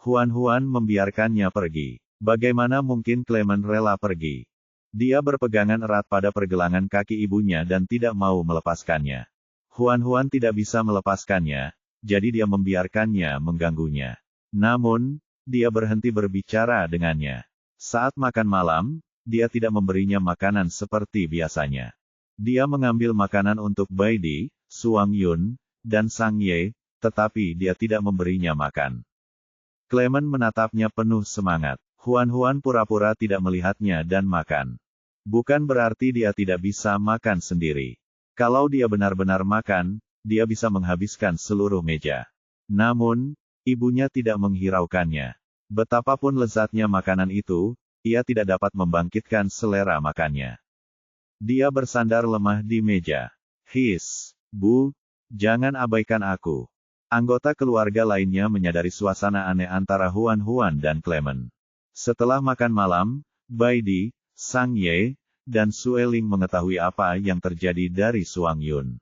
Huan Huan membiarkannya pergi. Bagaimana mungkin Clement rela pergi? Dia berpegangan erat pada pergelangan kaki ibunya dan tidak mau melepaskannya. Huan Huan tidak bisa melepaskannya, jadi dia membiarkannya mengganggunya. Namun, dia berhenti berbicara dengannya. Saat makan malam, dia tidak memberinya makanan seperti biasanya. Dia mengambil makanan untuk Bai Di, Suang Yun, dan Sang Ye, tetapi dia tidak memberinya makan. Clement menatapnya penuh semangat. Huan Huan pura-pura tidak melihatnya dan makan. Bukan berarti dia tidak bisa makan sendiri. Kalau dia benar-benar makan, dia bisa menghabiskan seluruh meja. Namun, ibunya tidak menghiraukannya. Betapapun lezatnya makanan itu, ia tidak dapat membangkitkan selera makannya. Dia bersandar lemah di meja. His, Bu, jangan abaikan aku. Anggota keluarga lainnya menyadari suasana aneh antara Huan Huan dan Clement. Setelah makan malam, Bai Di, Sang Ye, dan Sue Ling mengetahui apa yang terjadi dari Suang Yun.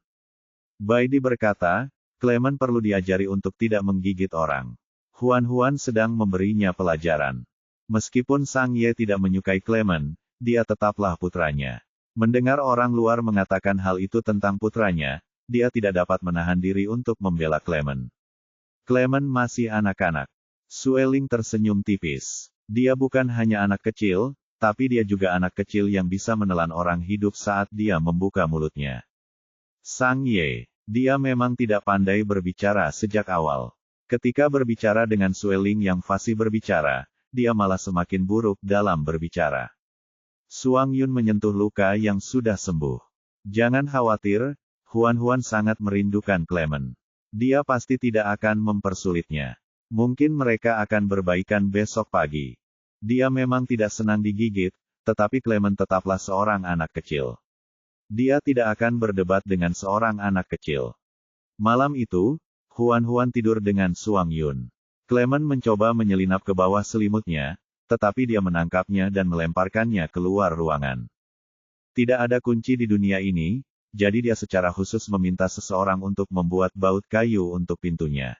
Bai Di berkata, Clement perlu diajari untuk tidak menggigit orang. Huan Huan sedang memberinya pelajaran. Meskipun Sang Ye tidak menyukai Clement, dia tetaplah putranya. Mendengar orang luar mengatakan hal itu tentang putranya, dia tidak dapat menahan diri untuk membela Clement. Clement masih anak-anak. Sue Ling tersenyum tipis. Dia bukan hanya anak kecil, tapi dia juga anak kecil yang bisa menelan orang hidup saat dia membuka mulutnya. Sang Ye, dia memang tidak pandai berbicara sejak awal. Ketika berbicara dengan Sue Ling yang fasih berbicara, dia malah semakin buruk dalam berbicara. Suang Yun menyentuh luka yang sudah sembuh. Jangan khawatir, Huan Huan sangat merindukan Clement. Dia pasti tidak akan mempersulitnya. Mungkin mereka akan berbaikan besok pagi. Dia memang tidak senang digigit, tetapi Clement tetaplah seorang anak kecil. Dia tidak akan berdebat dengan seorang anak kecil. Malam itu, Huan Huan tidur dengan Suang Yun. Clement mencoba menyelinap ke bawah selimutnya, tetapi dia menangkapnya dan melemparkannya keluar ruangan. Tidak ada kunci di dunia ini, jadi dia secara khusus meminta seseorang untuk membuat baut kayu untuk pintunya.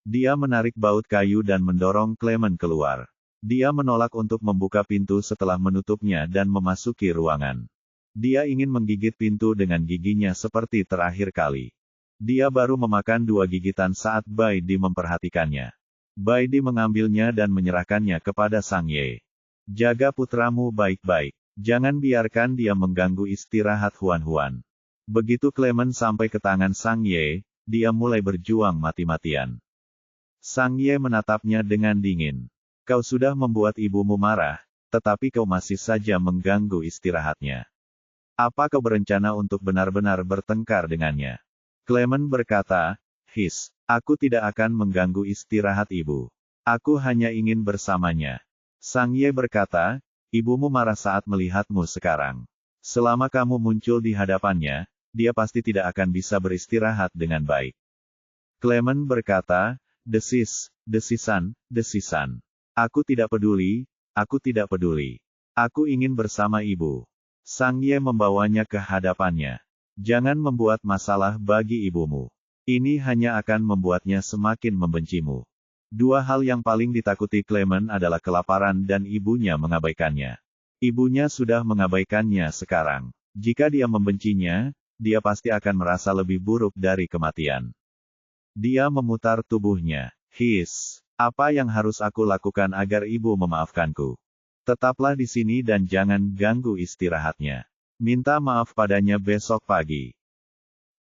Dia menarik baut kayu dan mendorong Clement keluar. Dia menolak untuk membuka pintu setelah menutupnya dan memasuki ruangan. Dia ingin menggigit pintu dengan giginya seperti terakhir kali. Dia baru memakan 2 gigitan saat Bai Di memperhatikannya. Bai Di mengambilnya dan menyerahkannya kepada Sang Ye. Jaga putramu baik-baik. Jangan biarkan dia mengganggu istirahat Huan Huan. Begitu Clement sampai ke tangan Sang Ye, dia mulai berjuang mati-matian. Sang Ye menatapnya dengan dingin. Kau sudah membuat ibumu marah, tetapi kau masih saja mengganggu istirahatnya. Apa kau berencana untuk benar-benar bertengkar dengannya? Clement berkata, aku tidak akan mengganggu istirahat ibu. Aku hanya ingin bersamanya. Sang Ye berkata, ibumu marah saat melihatmu sekarang. Selama kamu muncul di hadapannya, dia pasti tidak akan bisa beristirahat dengan baik. Clement berkata, desisan. Aku tidak peduli. Aku ingin bersama ibu. Sang Ye membawanya ke hadapannya. Jangan membuat masalah bagi ibumu. Ini hanya akan membuatnya semakin membencimu. Dua hal yang paling ditakuti Clement adalah kelaparan dan ibunya mengabaikannya. Ibunya sudah mengabaikannya sekarang. Jika dia membencinya, dia pasti akan merasa lebih buruk dari kematian. Dia memutar tubuhnya. Apa yang harus aku lakukan agar ibu memaafkanku? Tetaplah di sini dan jangan ganggu istirahatnya. Minta maaf padanya besok pagi.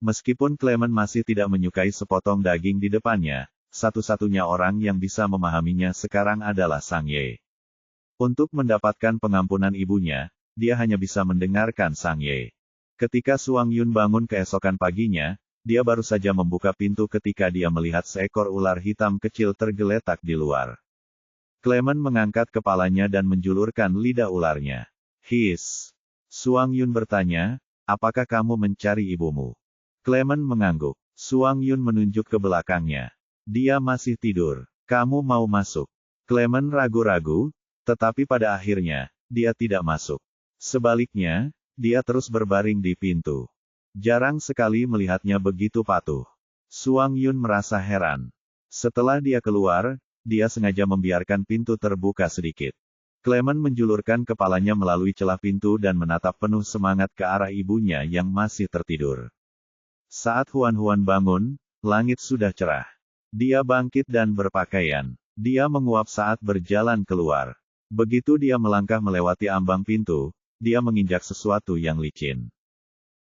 Meskipun Clement masih tidak menyukai sepotong daging di depannya, satu-satunya orang yang bisa memahaminya sekarang adalah Sang Ye. Untuk mendapatkan pengampunan ibunya, dia hanya bisa mendengarkan Sang Ye. Ketika Suang Yun bangun keesokan paginya, dia baru saja membuka pintu ketika dia melihat seekor ular hitam kecil tergeletak di luar. Clement mengangkat kepalanya dan menjulurkan lidah ularnya. Suang Yun bertanya, apakah kamu mencari ibumu? Clement mengangguk. Suang Yun menunjuk ke belakangnya. Dia masih tidur. Kamu mau masuk? Clement ragu-ragu, tetapi pada akhirnya, dia tidak masuk. Sebaliknya, dia terus berbaring di pintu. Jarang sekali melihatnya begitu patuh. Suang Yun merasa heran. Setelah dia keluar, dia sengaja membiarkan pintu terbuka sedikit. Clement menjulurkan kepalanya melalui celah pintu dan menatap penuh semangat ke arah ibunya yang masih tertidur. Saat Huan bangun, langit sudah cerah. Dia bangkit dan berpakaian. Dia menguap saat berjalan keluar. Begitu dia melangkah melewati ambang pintu, dia menginjak sesuatu yang licin.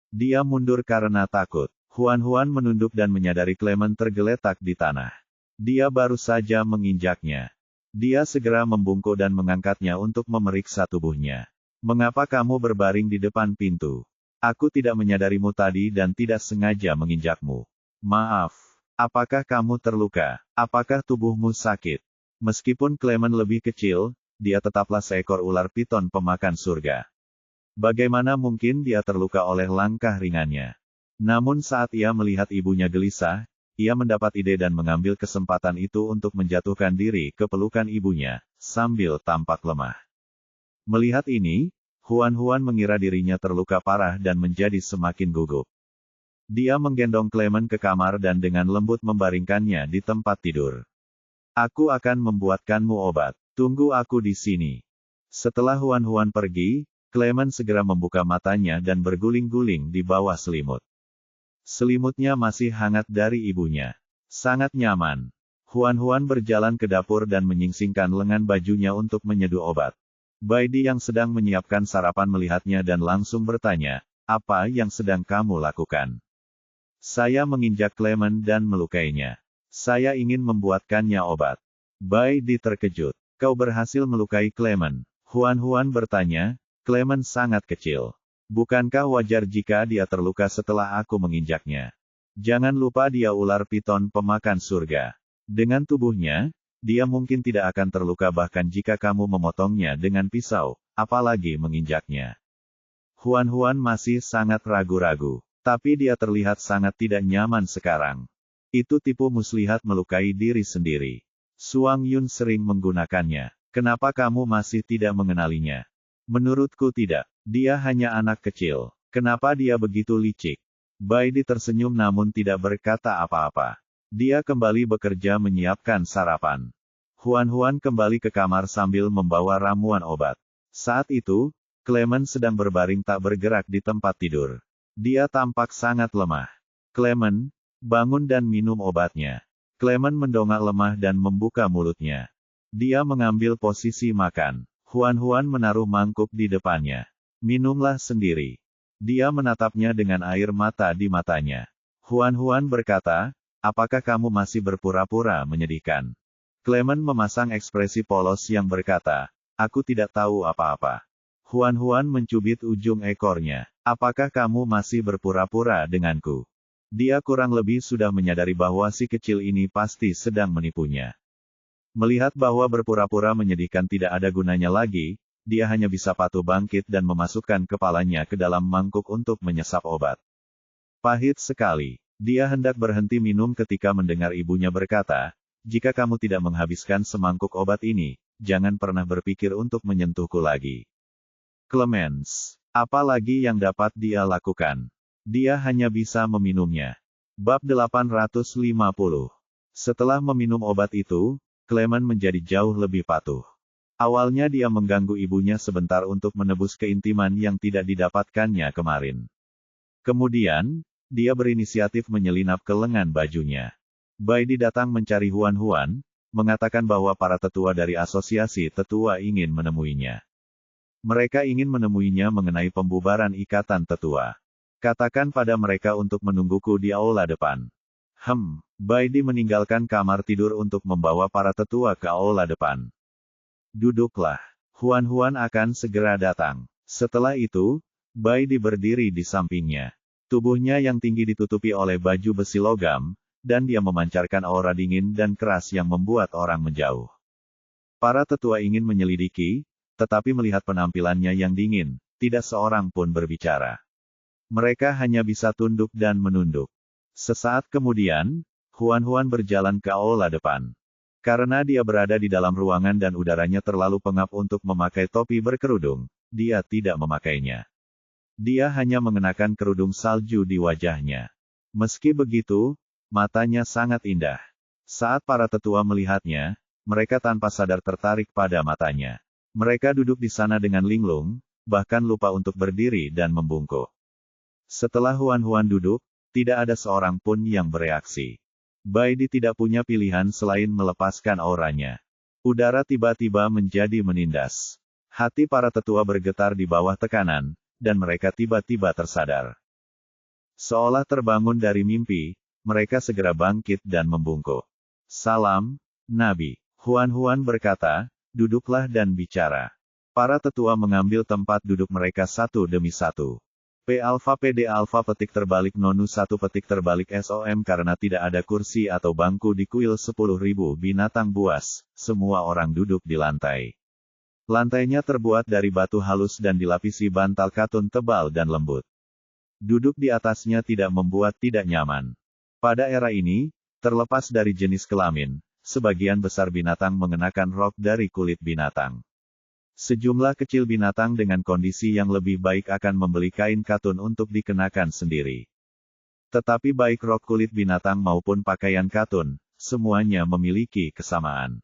Dia mundur karena takut. Huan menunduk dan menyadari Clement tergeletak di tanah. Dia baru saja menginjaknya. Dia segera membungkuk dan mengangkatnya untuk memeriksa tubuhnya. Mengapa kamu berbaring di depan pintu? Aku tidak menyadarimu tadi dan tidak sengaja menginjakmu. Maaf. Apakah kamu terluka? Apakah tubuhmu sakit? Meskipun Clement lebih kecil, dia tetaplah seekor ular piton pemakan surga. Bagaimana mungkin dia terluka oleh langkah ringannya? Namun saat ia melihat ibunya gelisah, ia mendapat ide dan mengambil kesempatan itu untuk menjatuhkan diri ke pelukan ibunya, sambil tampak lemah. Melihat ini, Huan mengira dirinya terluka parah dan menjadi semakin gugup. Dia menggendong Clement ke kamar dan dengan lembut membaringkannya di tempat tidur. Aku akan membuatkanmu obat. Tunggu aku di sini. Setelah Huan pergi, Clement segera membuka matanya dan berguling-guling di bawah selimut. Selimutnya masih hangat dari ibunya. Sangat nyaman. Huan berjalan ke dapur dan menyingsingkan lengan bajunya untuk menyeduh obat. Baidi yang sedang menyiapkan sarapan melihatnya dan langsung bertanya, apa yang sedang kamu lakukan? Saya menginjak Clement dan melukainya. Saya ingin membuatkannya obat. Baidi terkejut. Kau berhasil melukai Clement. Huan bertanya, Clement sangat kecil. Bukankah wajar jika dia terluka setelah aku menginjaknya? Jangan lupa dia ular piton pemakan surga. Dengan tubuhnya, dia mungkin tidak akan terluka bahkan jika kamu memotongnya dengan pisau, apalagi menginjaknya. Huan masih sangat ragu-ragu. Tapi dia terlihat sangat tidak nyaman sekarang. Itu tipu muslihat melukai diri sendiri. Suang Yun sering menggunakannya. Kenapa kamu masih tidak mengenalinya? Menurutku tidak. Dia hanya anak kecil. Kenapa dia begitu licik? Baidi tersenyum namun tidak berkata apa-apa. Dia kembali bekerja menyiapkan sarapan. Huan kembali ke kamar sambil membawa ramuan obat. Saat itu, Clement sedang berbaring tak bergerak di tempat tidur. Dia tampak sangat lemah. Clement, bangun dan minum obatnya. Clement mendongak lemah dan membuka mulutnya. Dia mengambil posisi makan. Huan menaruh mangkuk di depannya. Minumlah sendiri. Dia menatapnya dengan air mata di matanya. Huan berkata, apakah kamu masih berpura-pura menyedihkan? Clement memasang ekspresi polos yang berkata, aku tidak tahu apa-apa. Huan mencubit ujung ekornya. Apakah kamu masih berpura-pura denganku? Dia kurang lebih sudah menyadari bahwa si kecil ini pasti sedang menipunya. Melihat bahwa berpura-pura menyedihkan tidak ada gunanya lagi, dia hanya bisa patuh bangkit dan memasukkan kepalanya ke dalam mangkuk untuk menyesap obat. Pahit sekali. Dia hendak berhenti minum ketika mendengar ibunya berkata, jika kamu tidak menghabiskan semangkuk obat ini, jangan pernah berpikir untuk menyentuhku lagi. Clemens, apa lagi yang dapat dia lakukan? Dia hanya bisa meminumnya. Bab 850. Setelah meminum obat itu, Clement menjadi jauh lebih patuh. Awalnya dia mengganggu ibunya sebentar untuk menebus keintiman yang tidak didapatkannya kemarin. Kemudian, dia berinisiatif menyelinap ke lengan bajunya. Baidi datang mencari Huan, mengatakan bahwa para tetua dari asosiasi tetua ingin menemuinya. Mereka ingin menemuinya mengenai pembubaran ikatan tetua. Katakan pada mereka untuk menungguku di aula depan. Baidi meninggalkan kamar tidur untuk membawa para tetua ke aula depan. Duduklah. Huan akan segera datang. Setelah itu, Baidi berdiri di sampingnya. Tubuhnya yang tinggi ditutupi oleh baju besi logam, dan dia memancarkan aura dingin dan keras yang membuat orang menjauh. Para tetua ingin menyelidiki, tetapi melihat penampilannya yang dingin, tidak seorang pun berbicara. Mereka hanya bisa tunduk dan menunduk. Sesaat kemudian, Huan berjalan ke aula depan. Karena dia berada di dalam ruangan dan udaranya terlalu pengap untuk memakai topi berkerudung, dia tidak memakainya. Dia hanya mengenakan kerudung salju di wajahnya. Meski begitu, matanya sangat indah. Saat para tetua melihatnya, mereka tanpa sadar tertarik pada matanya. Mereka duduk di sana dengan linglung, bahkan lupa untuk berdiri dan membungkuk. Setelah Huan duduk, tidak ada seorang pun yang bereaksi. Baidi tidak punya pilihan selain melepaskan auranya. Udara tiba-tiba menjadi menindas. Hati para tetua bergetar di bawah tekanan, dan mereka tiba-tiba tersadar. Seolah terbangun dari mimpi, mereka segera bangkit dan membungkuk. Salam, Nabi. Huan berkata, duduklah dan bicara. Para tetua mengambil tempat duduk mereka satu demi satu. P alfa PD alfa petik terbalik nonu 1 petik terbalik SOM karena tidak ada kursi atau bangku di kuil 10.000 binatang buas, semua orang duduk di lantai. Lantainya terbuat dari batu halus dan dilapisi bantal katun tebal dan lembut. Duduk di atasnya tidak membuat tidak nyaman. Pada era ini, terlepas dari jenis kelamin, sebagian besar binatang mengenakan rok dari kulit binatang. Sejumlah kecil binatang dengan kondisi yang lebih baik akan membeli kain katun untuk dikenakan sendiri. Tetapi baik rok kulit binatang maupun pakaian katun, semuanya memiliki kesamaan.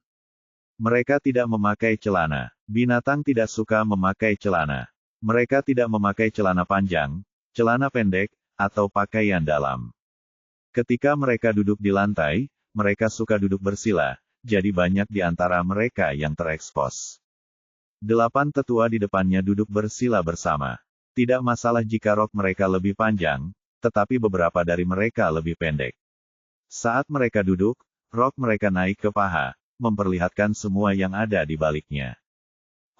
Mereka tidak memakai celana. Binatang tidak suka memakai celana. Mereka tidak memakai celana panjang, celana pendek, atau pakaian dalam. Ketika mereka duduk di lantai, mereka suka duduk bersila, jadi banyak di antara mereka yang terekspos. 8 tetua di depannya duduk bersila bersama. Tidak masalah jika rok mereka lebih panjang, tetapi beberapa dari mereka lebih pendek. Saat mereka duduk, rok mereka naik ke paha, memperlihatkan semua yang ada di baliknya.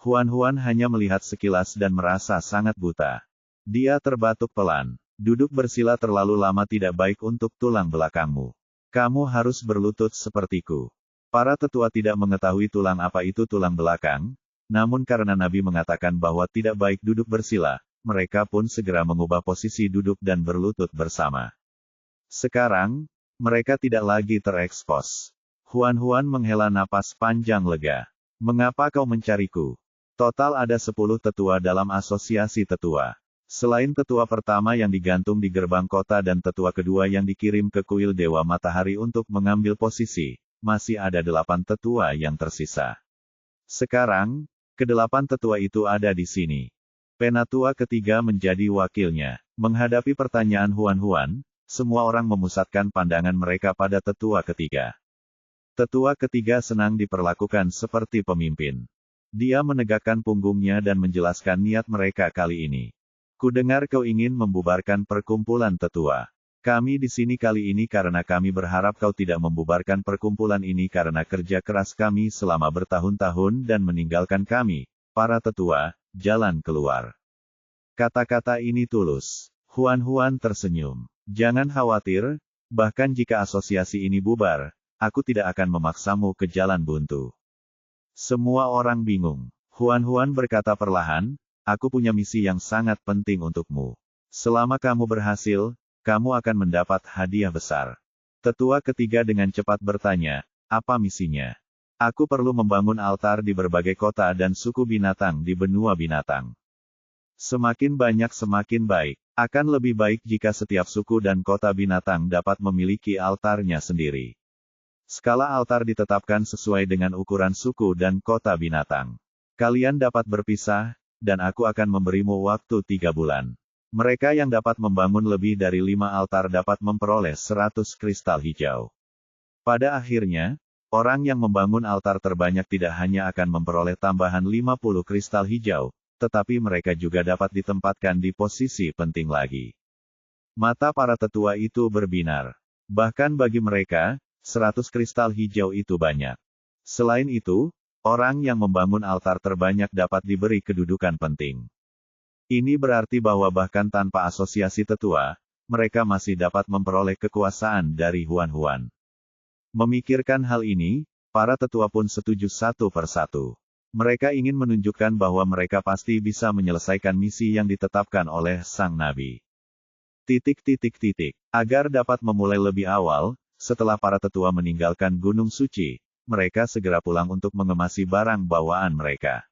Huan hanya melihat sekilas dan merasa sangat buta. Dia terbatuk pelan. Duduk bersila terlalu lama tidak baik untuk tulang belakangmu. Kamu harus berlutut sepertiku. Para tetua tidak mengetahui tulang apa itu tulang belakang, namun karena Nabi mengatakan bahwa tidak baik duduk bersila, mereka pun segera mengubah posisi duduk dan berlutut bersama. Sekarang, mereka tidak lagi terekspos. Huan menghela napas panjang lega. Mengapa kau mencariku? Total ada 10 tetua dalam asosiasi tetua. Selain tetua pertama yang digantung di gerbang kota dan tetua kedua yang dikirim ke kuil Dewa Matahari untuk mengambil posisi, masih ada 8 tetua yang tersisa. Sekarang, ke-8 tetua itu ada di sini. Penatua ketiga menjadi wakilnya. Menghadapi pertanyaan Huan, semua orang memusatkan pandangan mereka pada tetua ketiga. Tetua ketiga senang diperlakukan seperti pemimpin. Dia menegakkan punggungnya dan menjelaskan niat mereka kali ini. Kudengar kau ingin membubarkan perkumpulan tetua. Kami di sini kali ini karena kami berharap kau tidak membubarkan perkumpulan ini karena kerja keras kami selama bertahun-tahun dan meninggalkan kami, para tetua, jalan keluar. Kata-kata ini tulus. Huan tersenyum. Jangan khawatir, bahkan jika asosiasi ini bubar, aku tidak akan memaksamu ke jalan buntu. Semua orang bingung. Huan berkata perlahan, aku punya misi yang sangat penting untukmu. Selama kamu berhasil, kamu akan mendapat hadiah besar. Tetua ketiga dengan cepat bertanya, apa misinya? Aku perlu membangun altar di berbagai kota dan suku binatang di benua binatang. Semakin banyak semakin baik. Akan lebih baik jika setiap suku dan kota binatang dapat memiliki altarnya sendiri. Skala altar ditetapkan sesuai dengan ukuran suku dan kota binatang. Kalian dapat berpisah, dan aku akan memberimu waktu 3 bulan. Mereka yang dapat membangun lebih dari 5 altar dapat memperoleh 100 kristal hijau. Pada akhirnya, orang yang membangun altar terbanyak tidak hanya akan memperoleh tambahan 50 kristal hijau, tetapi mereka juga dapat ditempatkan di posisi penting lagi. Mata para tetua itu berbinar. Bahkan bagi mereka, 100 kristal hijau itu banyak. Selain itu, orang yang membangun altar terbanyak dapat diberi kedudukan penting. Ini berarti bahwa bahkan tanpa asosiasi tetua, mereka masih dapat memperoleh kekuasaan dari Huan. Memikirkan hal ini, para tetua pun setuju satu persatu. Mereka ingin menunjukkan bahwa mereka pasti bisa menyelesaikan misi yang ditetapkan oleh Sang Nabi. Agar dapat memulai lebih awal, setelah para tetua meninggalkan Gunung Suci, mereka segera pulang untuk mengemasi barang bawaan mereka.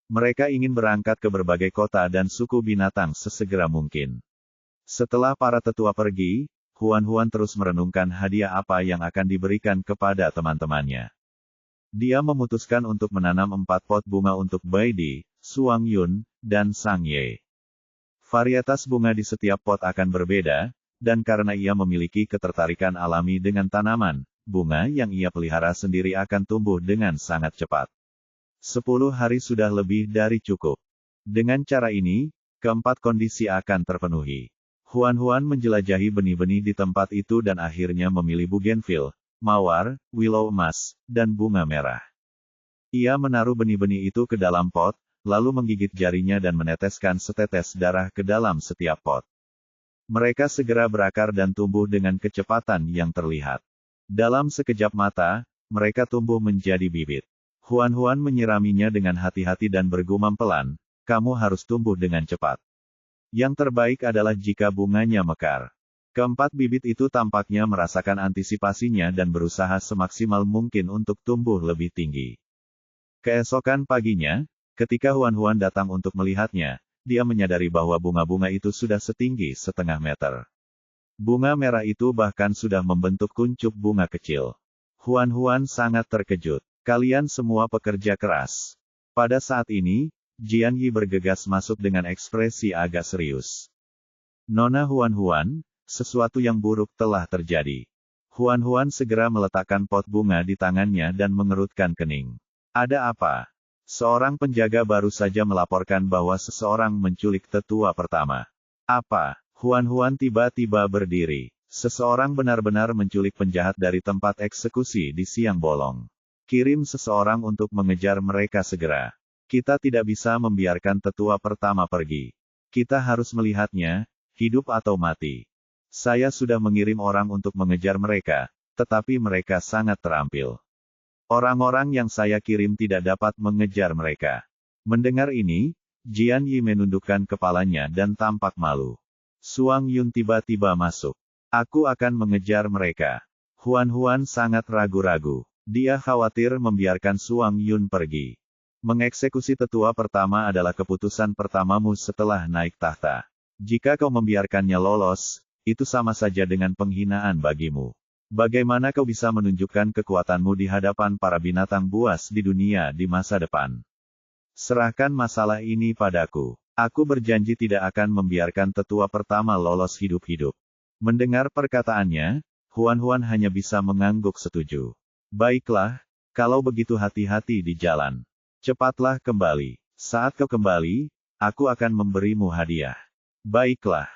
Mereka ingin berangkat ke berbagai kota dan suku binatang sesegera mungkin. Setelah para tetua pergi, Huan terus merenungkan hadiah apa yang akan diberikan kepada teman-temannya. Dia memutuskan untuk menanam 4 pot bunga untuk Bai Di, Suang Yun, dan Sang Ye. Varietas bunga di setiap pot akan berbeda, dan karena ia memiliki ketertarikan alami dengan tanaman, bunga yang ia pelihara sendiri akan tumbuh dengan sangat cepat. 10 hari sudah lebih dari cukup. Dengan cara ini, keempat kondisi akan terpenuhi. Huan menjelajahi benih-benih di tempat itu dan akhirnya memilih bougainville, mawar, willow emas, dan bunga merah. Ia menaruh benih-benih itu ke dalam pot, lalu menggigit jarinya dan meneteskan setetes darah ke dalam setiap pot. Mereka segera berakar dan tumbuh dengan kecepatan yang terlihat. Dalam sekejap mata, mereka tumbuh menjadi bibit. Huan menyiraminya dengan hati-hati dan bergumam pelan, kamu harus tumbuh dengan cepat. Yang terbaik adalah jika bunganya mekar. Keempat bibit itu tampaknya merasakan antisipasinya dan berusaha semaksimal mungkin untuk tumbuh lebih tinggi. Keesokan paginya, ketika Huan datang untuk melihatnya, dia menyadari bahwa bunga-bunga itu sudah setinggi setengah meter. Bunga merah itu bahkan sudah membentuk kuncup bunga kecil. Huan sangat terkejut. Kalian semua pekerja keras. Pada saat ini, Jian Yi bergegas masuk dengan ekspresi agak serius. Nona Huan, sesuatu yang buruk telah terjadi. Huan segera meletakkan pot bunga di tangannya dan mengerutkan kening. Ada apa? Seorang penjaga baru saja melaporkan bahwa seseorang menculik tetua pertama. Apa? Huan tiba-tiba berdiri. Seseorang benar-benar menculik penjahat dari tempat eksekusi di siang bolong. Kirim seseorang untuk mengejar mereka segera. Kita tidak bisa membiarkan tetua pertama pergi. Kita harus melihatnya, hidup atau mati. Saya sudah mengirim orang untuk mengejar mereka, tetapi mereka sangat terampil. Orang-orang yang saya kirim tidak dapat mengejar mereka. Mendengar ini, Jian Yi menundukkan kepalanya dan tampak malu. Suang Yun tiba-tiba masuk. Aku akan mengejar mereka. Huan sangat ragu-ragu. Dia khawatir membiarkan Suang Yun pergi. Mengeksekusi tetua pertama adalah keputusan pertamamu setelah naik tahta. Jika kau membiarkannya lolos, itu sama saja dengan penghinaan bagimu. Bagaimana kau bisa menunjukkan kekuatanmu di hadapan para binatang buas di dunia di masa depan? Serahkan masalah ini padaku. Aku berjanji tidak akan membiarkan tetua pertama lolos hidup-hidup. Mendengar perkataannya, Huan hanya bisa mengangguk setuju. Baiklah, kalau begitu hati-hati di jalan. Cepatlah kembali. Saat kau kembali, aku akan memberimu hadiah. Baiklah.